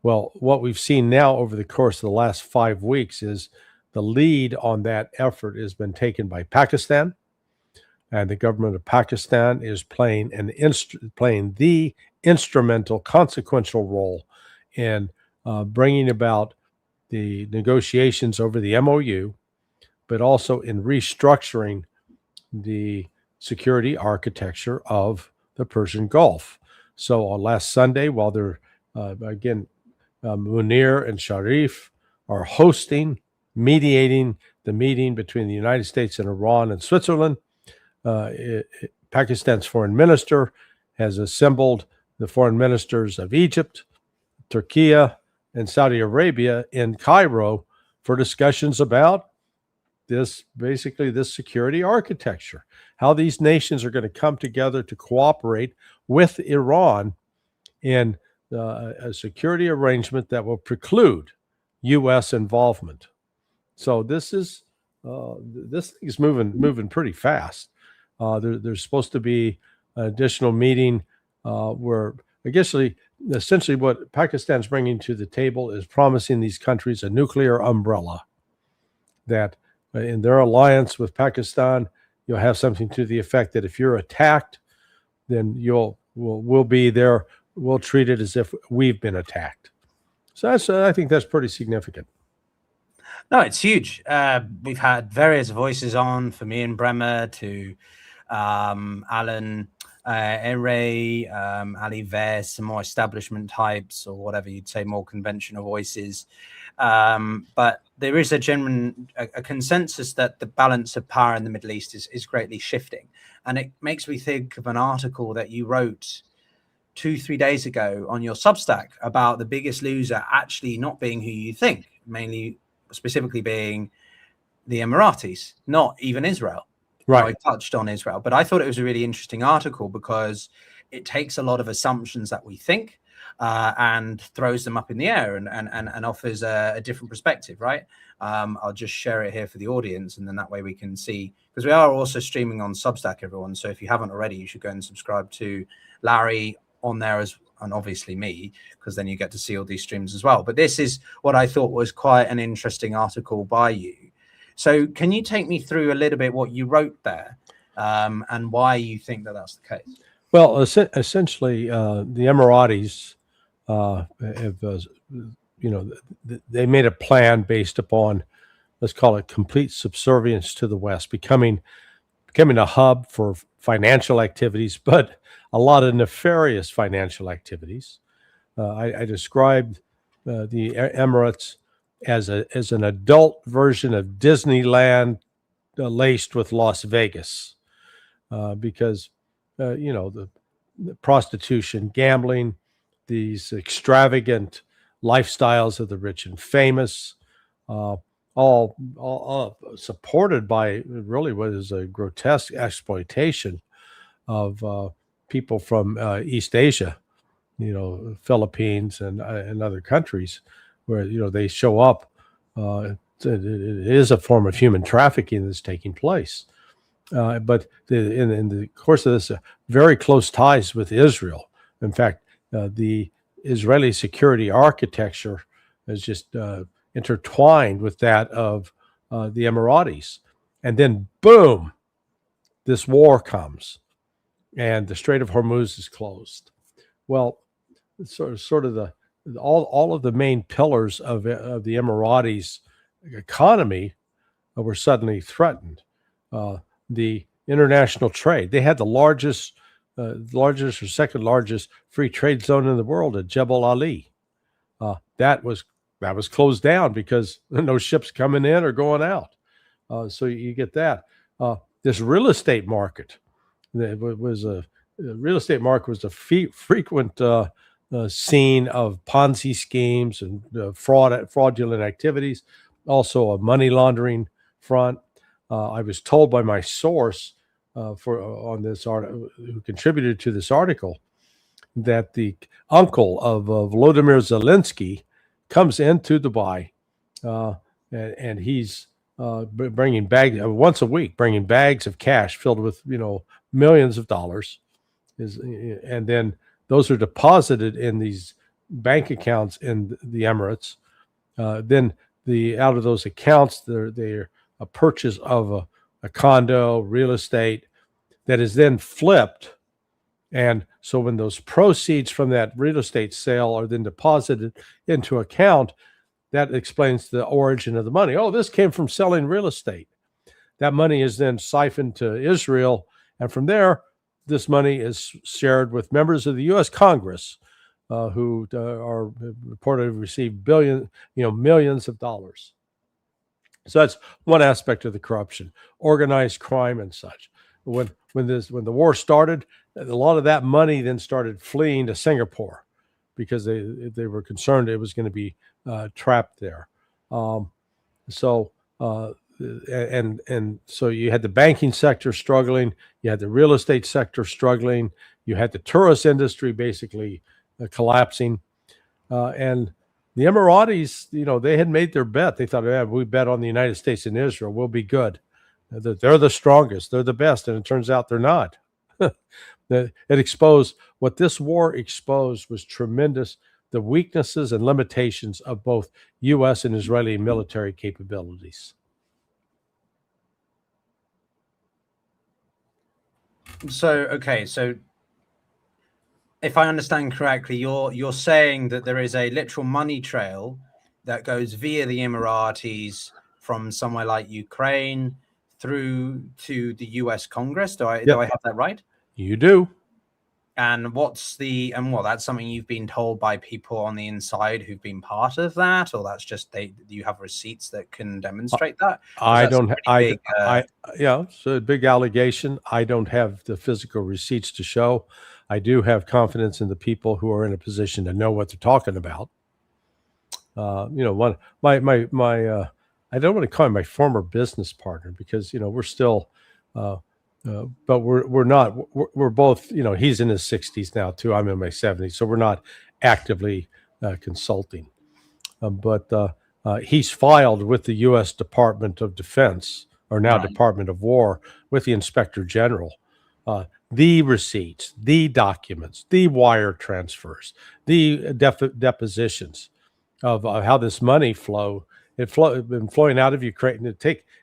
Well, what we've seen now over the course of the last 5 weeks is the lead on that effort has been taken by Pakistan, and the government of Pakistan is playing the instrumental, consequential role in bringing about the negotiations over the MOU, but also in restructuring the security architecture of the Persian Gulf. So on last Sunday, while they're, Munir and Sharif are mediating the meeting between the United States and Iran and Switzerland, Pakistan's foreign minister has assembled the foreign ministers of Egypt, Turkey, and Saudi Arabia in Cairo for discussions about this security architecture, how these nations are going to come together to cooperate with Iran in a security arrangement that will preclude U.S. involvement. So this is moving pretty fast. There's supposed to be an additional meeting where essentially what Pakistan's bringing to the table is promising these countries a nuclear umbrella, that in their alliance with Pakistan, you'll have something to the effect that if you're attacked, then we'll be there. We'll treat it as if we've been attacked. So I think that's pretty significant. No, it's huge. We've had various voices on, from Ian Bremer to Alan Ere, Ali Ver, some more establishment types, or whatever you'd say, more conventional voices. But there is a consensus that the balance of power in the Middle East is greatly shifting. And it makes me think of an article that you wrote 2-3 days ago on your Substack about the biggest loser actually not being who you think, mainly specifically being the Emiratis, not even Israel. Right. I touched on Israel, but I thought it was a really interesting article because it takes a lot of assumptions that we think and throws them up in the air and offers a different perspective, right? I'll just share it here for the audience, and then that way we can see, because we are also streaming on Substack, everyone. So if you haven't already, you should go and subscribe to Larry on there, and obviously me, because then you get to see all these streams as well. But this is what I thought was quite an interesting article by you. So can you take me through a little bit what you wrote there and why you think that that's the case? Well, essentially, the Emiratis they made a plan based upon, let's call it, complete subservience to the West, becoming a hub for financial activities, but a lot of nefarious financial activities. I described the Emirates as an adult version of Disneyland laced with Las Vegas, because the prostitution, gambling, these extravagant lifestyles of the rich and famous, all supported by really what is a grotesque exploitation of people from East Asia, Philippines and other countries, where they show up. It is a form of human trafficking that's taking place, But in the course of this, very close ties with Israel. In fact, the Israeli security architecture is just intertwined with that of the Emiratis. And then, boom, this war comes, and the Strait of Hormuz is closed. Well, sort of the all of the main pillars of the Emiratis' economy were suddenly threatened. The international trade, they had the largest or second largest free trade zone in the world at Jebel Ali. That was closed down because no ships coming in or going out. So you get that. This real estate market was a frequent scene of Ponzi schemes and fraudulent activities, also a money laundering front. I was told by my source on this article, who contributed to this article, that the uncle of Volodymyr Zelensky comes into Dubai, and he's bringing bags once a week, bringing bags of cash filled with millions of dollars, and then those are deposited in these bank accounts in the Emirates. Then out of those accounts, they're a purchase of a condo, real estate, that is then flipped. And so when those proceeds from that real estate sale are then deposited into account, that explains the origin of the money. Oh, this came from selling real estate. That money is then siphoned to Israel, and from there, this money is shared with members of the U.S. Congress, who are reported to receive millions of dollars. So that's one aspect of the corruption, organized crime and such. When the war started, a lot of that money then started fleeing to Singapore because they were concerned it was going to be trapped there. So you had the banking sector struggling, you had the real estate sector struggling, you had the tourist industry basically collapsing, and the Emiratis, they had made their bet. They thought, we bet on the United States and Israel, we'll be good. They're the strongest, they're the best, and it turns out they're not. It exposed what this war exposed was tremendous, the weaknesses and limitations of both U.S. and Israeli military capabilities. So if I understand correctly, you're saying that there is a literal money trail that goes via the Emiratis from somewhere like Ukraine through to the U.S. Congress. Do I have that right? You do. And that's something you've been told by people on the inside who've been part of that, or that's just you have receipts that can demonstrate that? It's a big allegation. I don't have the physical receipts to show. I do have confidence in the people who are in a position to know what they're talking about. I don't want to call him my former business partner because we're still. But we're not. We're both. He's in his 60s now too. I'm in my 70s, so we're not actively consulting. But he's filed with the U.S. Department of Defense, or now right. Department of War, with the Inspector General, the receipts, the documents, the wire transfers, the depositions of how this money flow. It's been flowing out of Ukraine.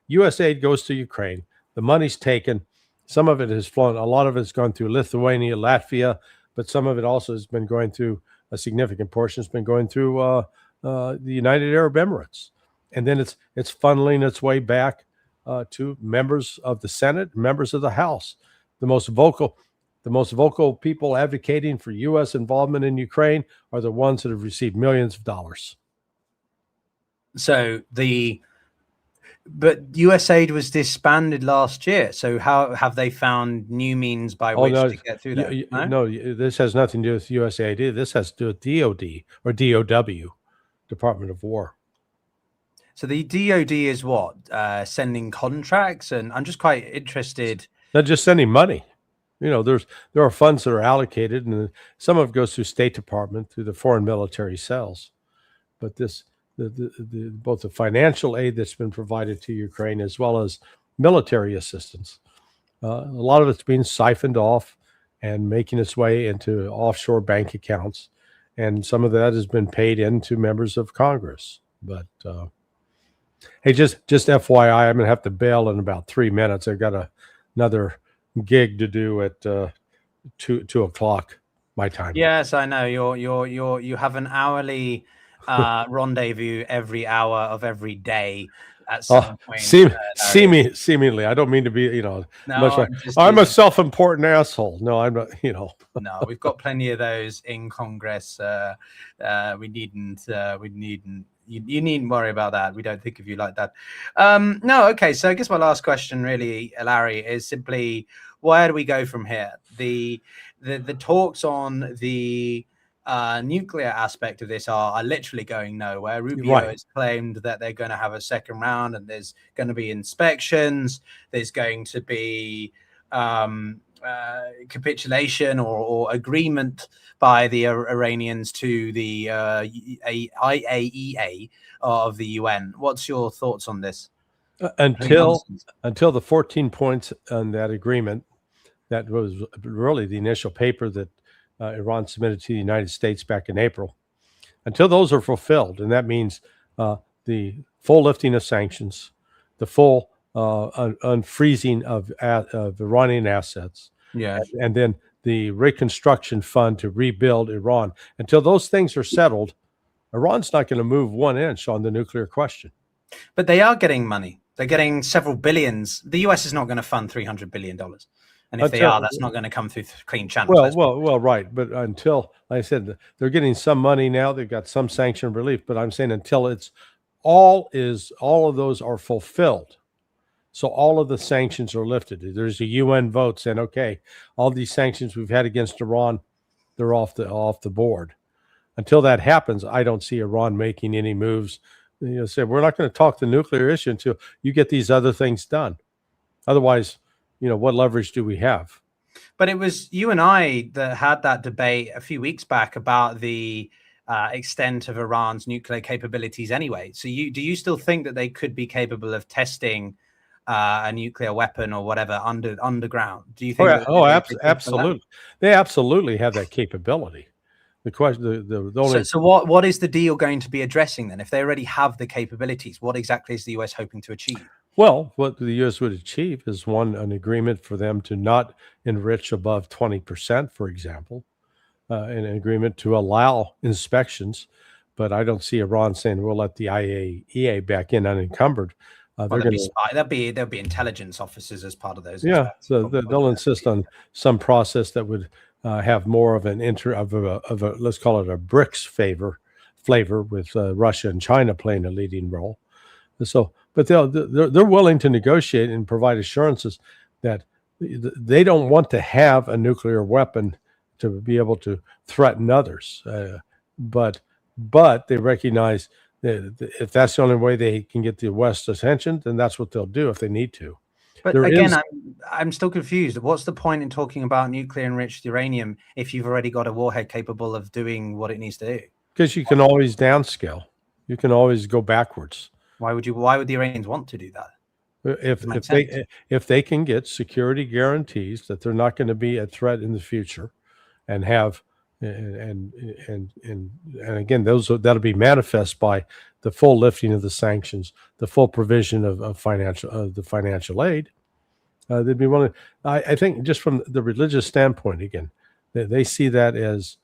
U.S. aid goes to Ukraine. The money's taken. Some of it has flown. A lot of it's gone through Lithuania, Latvia, but some of it also has been going through a significant portion. Has been going through the United Arab Emirates, and then it's funneling its way back to members of the Senate, members of the House. The most vocal people advocating for U.S. involvement in Ukraine are the ones that have received millions of dollars. But USAID was disbanded last year. So how have they found new means by which to get through that? No, this has nothing to do with USAID. This has to do with DOD or DOW, Department of War. So the DOD is what? Sending contracts? And I'm just quite interested. Not just sending money. There are funds that are allocated, and some of it goes through State Department, through the foreign military cells. But both the financial aid that's been provided to Ukraine as well as military assistance A lot of it's being siphoned off and making its way into offshore bank accounts, and some of that has been paid into members of Congress. But hey, just FYI, I'm gonna have to bail in about 3 minutes. I've got another gig to do at 2 o'clock my time. Yes, I know. You have an hourly rendezvous every hour of every day at some point. Seemingly, I don't mean to be, no, I'm a self-important asshole. No, I'm not. No, we've got plenty of those in Congress. We needn't. You needn't worry about that. We don't think of you like that. No, okay. So I guess my last question, really, Larry, is simply, where do we go from here? The talks on the nuclear aspect of this are literally going nowhere. Rubio has claimed that they're going to have a second round, and there's going to be inspections. There's going to be capitulation or agreement by the Iranians to the IAEA of the UN. What's your thoughts on this? Until the 14 points on that agreement, that was really the initial paper that Iran submitted to the United States back in April. Until those are fulfilled, and that means the full lifting of sanctions, the full unfreezing of Iranian assets, and then the reconstruction fund to rebuild Iran. Until those things are settled, Iran's not going to move 1 inch on the nuclear question. But they are getting money. They're getting several billions. The US is not going to fund $300 billion. And if they are, that's not going to come through clean channels. Well, right. But until, like I said, they're getting some money now. They've got some sanction relief. But I'm saying until all of those are fulfilled. So all of the sanctions are lifted. There's a UN vote saying, okay, all these sanctions we've had against Iran, they're off the board. Until that happens, I don't see Iran making any moves. Say we're not going to talk the nuclear issue until you get these other things done. Otherwise, what leverage do we have? But it was you and I that had that debate a few weeks back about the extent of Iran's nuclear capabilities anyway. So do you still think that they could be capable of testing a nuclear weapon or whatever underground? Do you think? Absolutely. They absolutely have that capability. The question, the only. So what is the deal going to be addressing then? If they already have the capabilities, what exactly is the US hoping to achieve? Well, what the U.S. would achieve is an agreement for them to not enrich above 20%, for example, an agreement to allow inspections. But I don't see Iran saying we'll let the IAEA back in unencumbered. There'll be intelligence officers as part of those. Yeah, so they'll insist on some process that would have more of an let's call it a BRICS flavor with Russia and China playing a leading role. So, but they're willing to negotiate and provide assurances that they don't want to have a nuclear weapon to be able to threaten others. But they recognize that if that's the only way they can get the West's attention, then that's what they'll do if they need to. But again, I'm still confused. What's the point in talking about nuclear enriched uranium if you've already got a warhead capable of doing what it needs to do? Because you can always downscale. You can always go backwards. Why would the Iranians want to do that? If they can get security guarantees that they're not going to be a threat in the future, and have and again that'll be manifest by the full lifting of the sanctions, the full provision of financial aid. They'd be willing. I think just from the religious standpoint, again, they see that as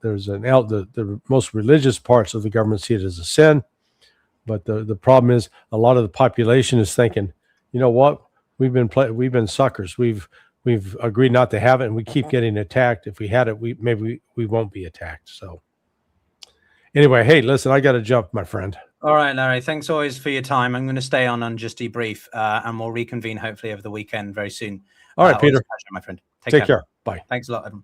there's the most religious parts of the government see it as a sin, but the problem is a lot of the population is thinking, you know what, we've been suckers, we've agreed not to have it, and we keep getting attacked. If we had it, we won't be attacked. So anyway, hey, listen, I got to jump, my friend. All right, Larry, thanks always for your time. I'm going to stay on Just Debrief, and we'll reconvene hopefully over the weekend very soon. All right, Peter, pleasure, my friend. Take care. Bye. Thanks a lot, Evan.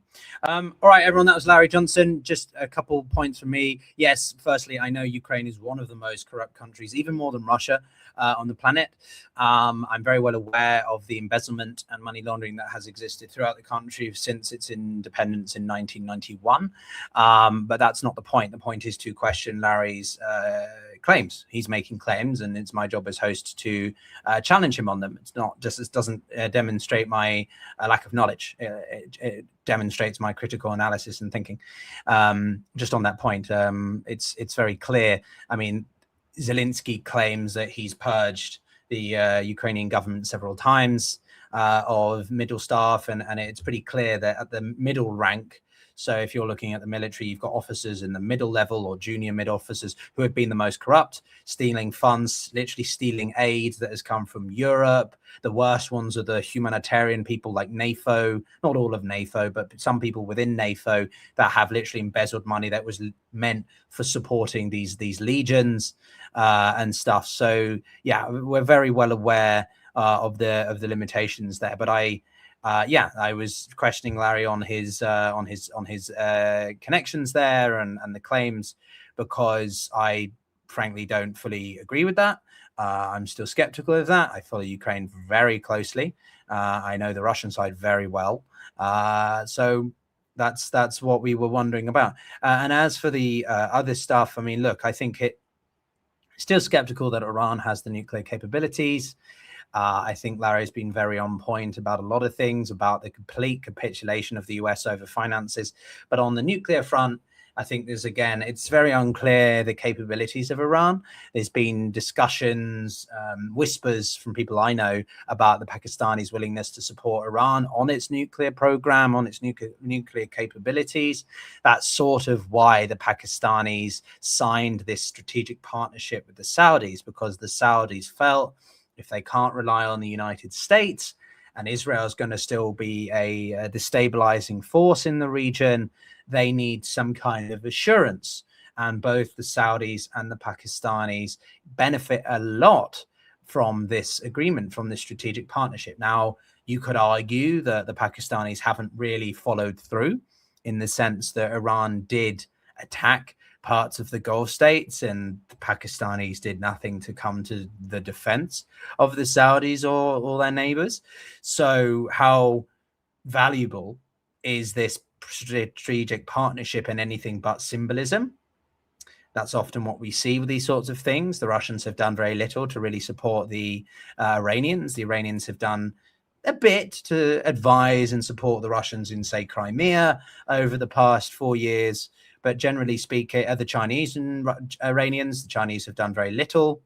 All right, everyone, that was Larry Johnson. Just a couple points from me. Yes, firstly, I know Ukraine is one of the most corrupt countries, even more than Russia, on the planet. I'm very well aware of the embezzlement and money laundering that has existed throughout the country since its independence in 1991. But that's not the point. The point is to question Larry's claims. He's making claims, and it's my job as host to challenge him on them. It's not just, it doesn't demonstrate my lack of knowledge. It demonstrates my critical analysis and thinking. Just on that point, it's very clear. I mean, Zelensky claims that he's purged the Ukrainian government several times of middle staff, and it's pretty clear that at the middle rank, so if you're looking at the military, you've got officers in the middle level or junior mid officers who have been the most corrupt, stealing funds, literally stealing aid that has come from Europe. The worst ones are the humanitarian people like NATO, not all of NATO, but some people within NATO that have literally embezzled money that was meant for supporting these legions and stuff. So yeah, we're very well aware of the limitations there. But I was questioning Larry on his connections there and the claims, because I frankly don't fully agree with that. I'm still skeptical of that. I follow Ukraine very closely. I know the Russian side very well. So that's what we were wondering about. And as for the other stuff, I mean, look, I think still skeptical that Iran has the nuclear capabilities. I think Larry's been very on point about a lot of things, about the complete capitulation of the US over finances. But on the nuclear front, I think it's very unclear the capabilities of Iran. There's been discussions, whispers from people I know about the Pakistanis' willingness to support Iran on its nuclear program, on its nuclear capabilities. That's sort of why the Pakistanis signed this strategic partnership with the Saudis, because the Saudis felt if they can't rely on the United States and Israel is going to still be a destabilizing force in the region, they need some kind of assurance. And both the Saudis and the Pakistanis benefit a lot from this agreement, from this strategic partnership. Now, you could argue that the Pakistanis haven't really followed through, in the sense that Iran did attack parts of the Gulf states and the Pakistanis did nothing to come to the defense of the Saudis or their neighbors. So how valuable is this strategic partnership in anything but symbolism? That's often what we see with these sorts of things. The Russians have done very little to really support the Iranians. The Iranians have done a bit to advise and support the Russians in, say, Crimea over the past 4 years. But generally speaking, the Chinese and Iranians, the Chinese have done very little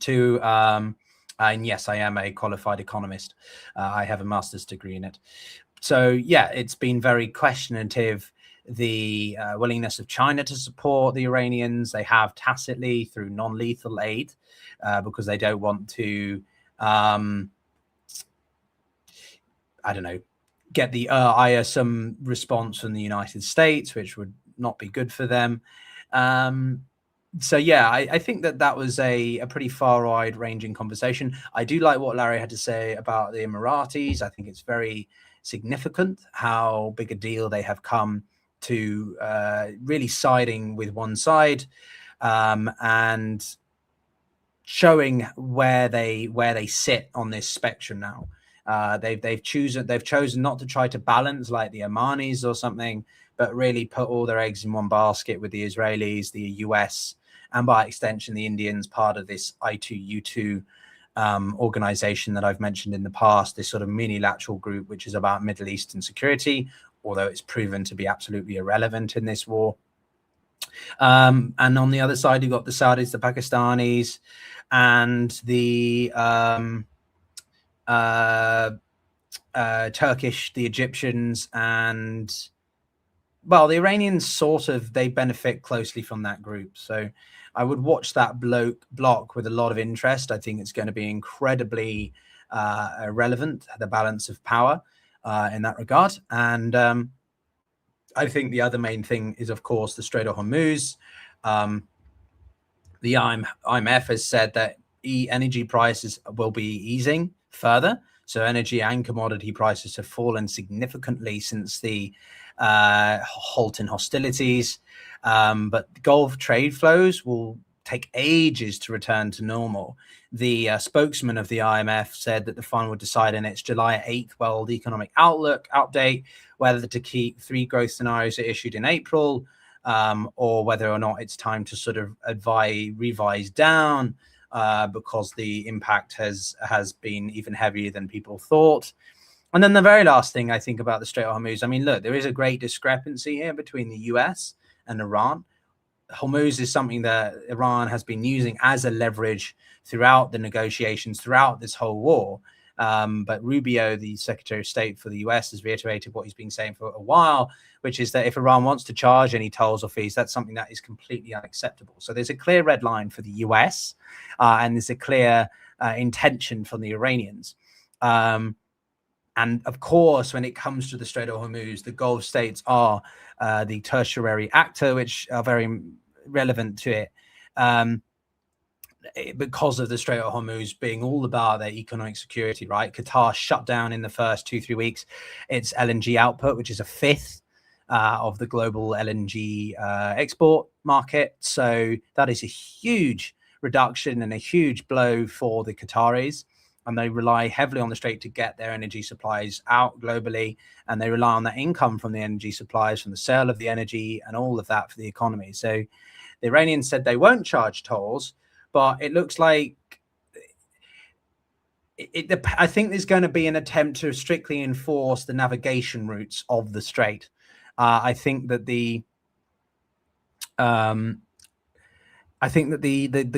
to, and yes, I am a qualified economist. I have a master's degree in it. So yeah, it's been very questionative, the willingness of China to support the Iranians. They have tacitly through non-lethal aid because they don't want to, get the some response from the United States, which would not be good for them. So yeah, I think that was a pretty far-wide ranging conversation. I do like what Larry had to say about the Emiratis. I think it's very significant how big a deal they have come to, really siding with one side and showing where they sit on this spectrum now. They've chosen not to try to balance like the Omanis or something, but really put all their eggs in one basket with the Israelis, the US, and by extension the Indians, part of this I2U2 organization that I've mentioned in the past, this sort of mini-lateral group which is about Middle Eastern security, although it's proven to be absolutely irrelevant in this war. And on the other side, you've got the Saudis, the Pakistanis, and the Turkish, the Egyptians, and well, the Iranians they benefit closely from that group. So I would watch that block with a lot of interest. I think it's going to be incredibly relevant, the balance of power in that regard. And I think the other main thing is, of course, the Strait of Hormuz. The IMF has said that energy prices will be easing further. So energy and commodity prices have fallen significantly since the halt in hostilities. But Gulf trade flows will take ages to return to normal. The spokesman of the IMF said that the fund would decide in its July 8th World Economic Outlook update whether to keep 3 growth scenarios it issued in April or whether or not it's time to sort of revise down because the impact has been even heavier than people thought. And then the very last thing I think about the Strait of Hormuz, I mean, look, there is a great discrepancy here between the US and Iran. Hormuz is something that Iran has been using as a leverage throughout the negotiations, throughout this whole war. But Rubio, the Secretary of State for the US, has reiterated what he's been saying for a while, which is that if Iran wants to charge any tolls or fees, that's something that is completely unacceptable. So there's a clear red line for the US, and there's a clear intention from the Iranians. And of course, when it comes to the Strait of Hormuz, the Gulf states are the tertiary actor, which are very relevant to it. Because of the Strait of Hormuz being all about their economic security, right? Qatar shut down in the first 2-3 weeks its LNG output, which is a fifth of the global LNG export market. So that is a huge reduction and a huge blow for the Qataris. And they rely heavily on the Strait to get their energy supplies out globally. And they rely on that income from the energy supplies, from the sale of the energy and all of that for the economy. So the Iranians said they won't charge tolls, but it looks like I think there's going to be an attempt to strictly enforce the navigation routes of the Strait. I think that the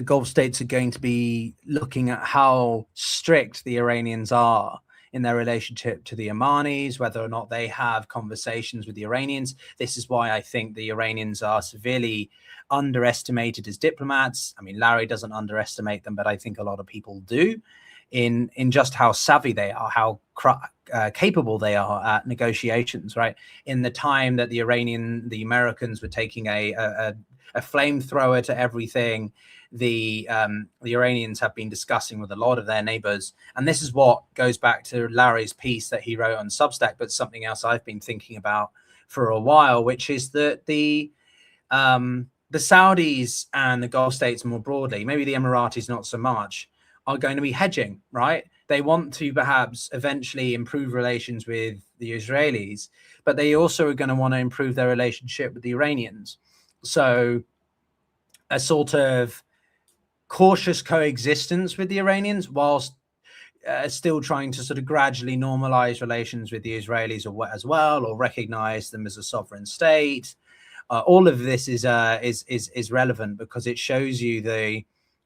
Gulf states are going to be looking at how strict the Iranians are in their relationship to the Omanis, whether or not they have conversations with the Iranians. This is why I think the Iranians are severely underestimated as diplomats. I mean, Larry doesn't underestimate them, but I think a lot of people do in just how savvy they are, how capable they are at negotiations, right? In the time that the Americans were taking a flamethrower to everything, the Iranians have been discussing with a lot of their neighbors. And this is what goes back to Larry's piece that he wrote on Substack, but something else I've been thinking about for a while, which is that the Saudis and the Gulf states more broadly, maybe the Emiratis not so much, are going to be hedging, right? They want to perhaps eventually improve relations with the Israelis, but they also are going to want to improve their relationship with the Iranians. So a sort of cautious coexistence with the Iranians whilst still trying to sort of gradually normalize relations with the Israelis as well, or recognize them as a sovereign state. All of this is relevant because it shows you the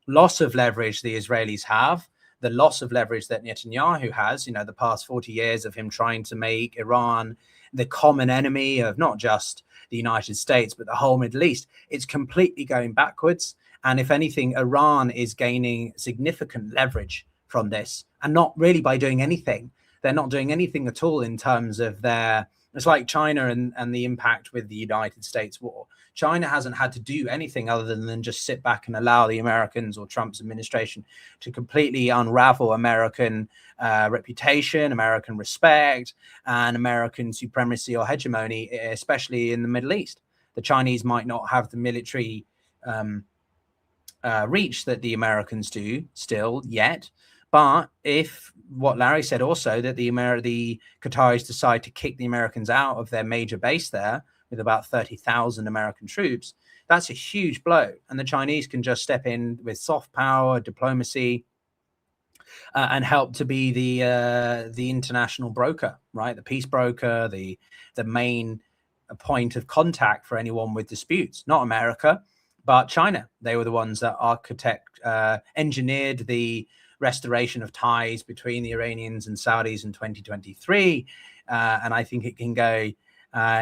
loss of leverage the Israelis have, the loss of leverage that Netanyahu has, the past 40 years of him trying to make Iran the common enemy of not just the United States, but the whole Middle East. It's completely going backwards. And if anything, Iran is gaining significant leverage from this, and not really by doing anything. They're not doing anything at all in terms of it's like China and the impact with the United States war. China hasn't had to do anything other than just sit back and allow the Americans or Trump's administration to completely unravel American reputation, American respect, and American supremacy or hegemony, especially in the Middle East. The Chinese might not have the military reach that the Americans do still yet. But if what Larry said also, that the Qataris decide to kick the Americans out of their major base there with about 30,000 American troops, that's a huge blow. And the Chinese can just step in with soft power, diplomacy, and help to be the international broker, right? The peace broker, the main point of contact for anyone with disputes. Not America, but China. They were the ones that engineered the restoration of ties between the Iranians and Saudis in 2023. And I think it can go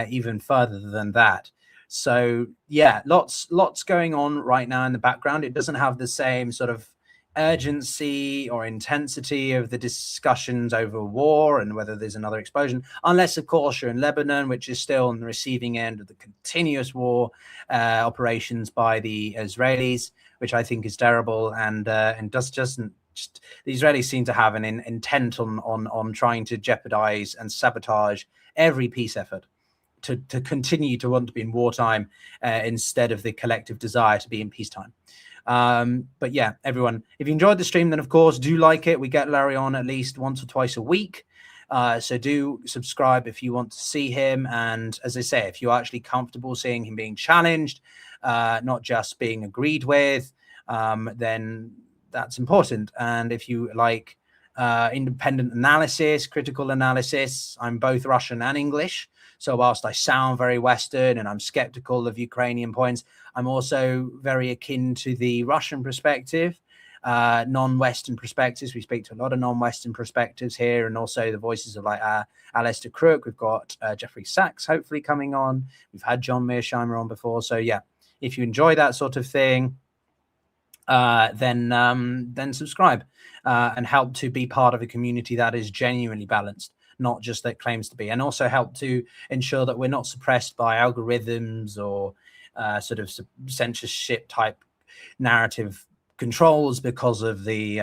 even further than that. So yeah, lots going on right now in the background. It doesn't have the same sort of urgency or intensity of the discussions over war and whether there's another explosion, unless of course you're in Lebanon, which is still on the receiving end of the continuous war operations by the Israelis, which I think is terrible and doesn't. The Israelis seem to have an intent on trying to jeopardize and sabotage every peace effort to continue to want to be in wartime instead of the collective desire to be in peacetime. But yeah, everyone, if you enjoyed the stream, then of course do like it. We get Larry on at least once or twice a week. So do subscribe if you want to see him. And as I say, if you're actually comfortable seeing him being challenged, not just being agreed with, then that's important. And if you like independent analysis, critical analysis, I'm both Russian and English. So whilst I sound very Western and I'm skeptical of Ukrainian points, I'm also very akin to the Russian perspective, non-Western perspectives. We speak to a lot of non-Western perspectives here, and also the voices of like Alistair Crook. We've got Jeffrey Sachs hopefully coming on. We've had John Mearsheimer on before. So yeah, if you enjoy that sort of thing, then subscribe and help to be part of a community that is genuinely balanced, not just that claims to be, and also help to ensure that we're not suppressed by algorithms or sort of censorship type narrative controls because of the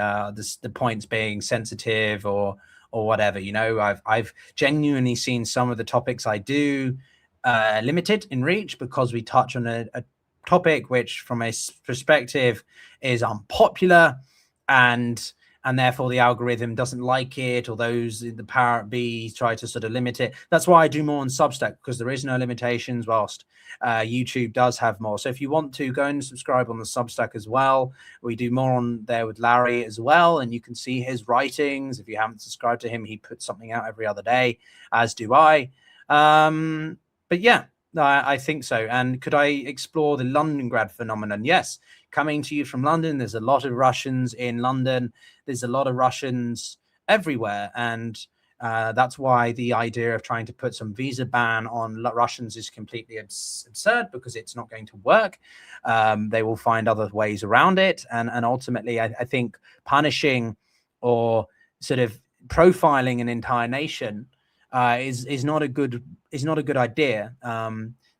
points being sensitive or whatever. You know, I've genuinely seen some of the topics I do limited in reach because we touch on a topic which from a perspective is unpopular, and therefore the algorithm doesn't like it, or those in the power be try to sort of limit it. That's why I do more on Substack, because there is no limitations, whilst YouTube does have more. So if you want to, go and subscribe on the Substack as well. We do more on there with Larry as well, and you can see his writings. If you haven't subscribed to him, he puts something out every other day, as do I. But yeah, I think so. And could I explore the Londongrad phenomenon? Yes. Coming to you from London, there's a lot of Russians in London. There's a lot of Russians everywhere. And that's why the idea of trying to put some visa ban on Russians is completely absurd, because it's not going to work. They will find other ways around it. And ultimately, I think punishing or sort of profiling an entire nation is not a good idea.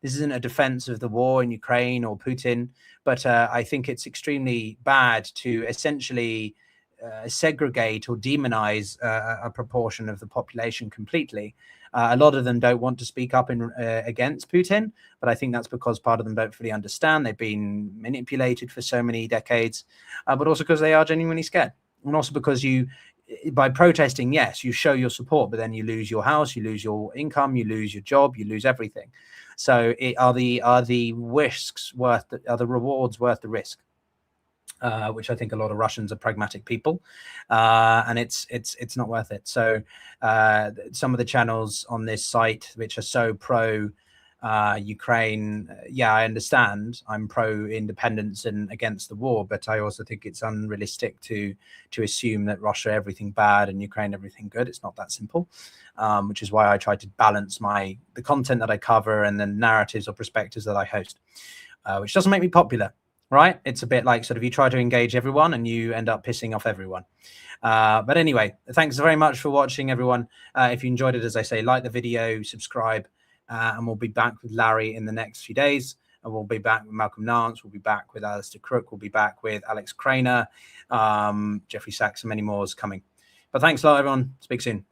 This isn't a defense of the war in Ukraine or Putin, but I think it's extremely bad to essentially segregate or demonize a proportion of the population completely. A lot of them don't want to speak up against Putin, but I think that's because part of them don't fully understand. They've been manipulated for so many decades, but also because they are genuinely scared, and also because by protesting, yes, you show your support, but then you lose your house, you lose your income, you lose your job, you lose everything. So are the risks worth are the rewards worth the risk? Which I think a lot of Russians are pragmatic people, and it's not worth it. So some of the channels on this site which are so pro Ukraine, yeah, I understand. I'm pro independence and against the war, but I also think it's unrealistic to assume that Russia everything bad and Ukraine everything good. It's not that simple, which is why I try to balance the content that I cover and the narratives or perspectives that I host, which doesn't make me popular. Right? It's a bit like sort of you try to engage everyone and you end up pissing off everyone. But anyway, thanks very much for watching, everyone. If you enjoyed it, as I say, like the video, subscribe, and we'll be back with Larry in the next few days. And we'll be back with Malcolm Nance. We'll be back with Alistair Crook. We'll be back with Alex Craner, Jeffrey Sachs, and many more is coming. But thanks a lot, everyone. Speak soon.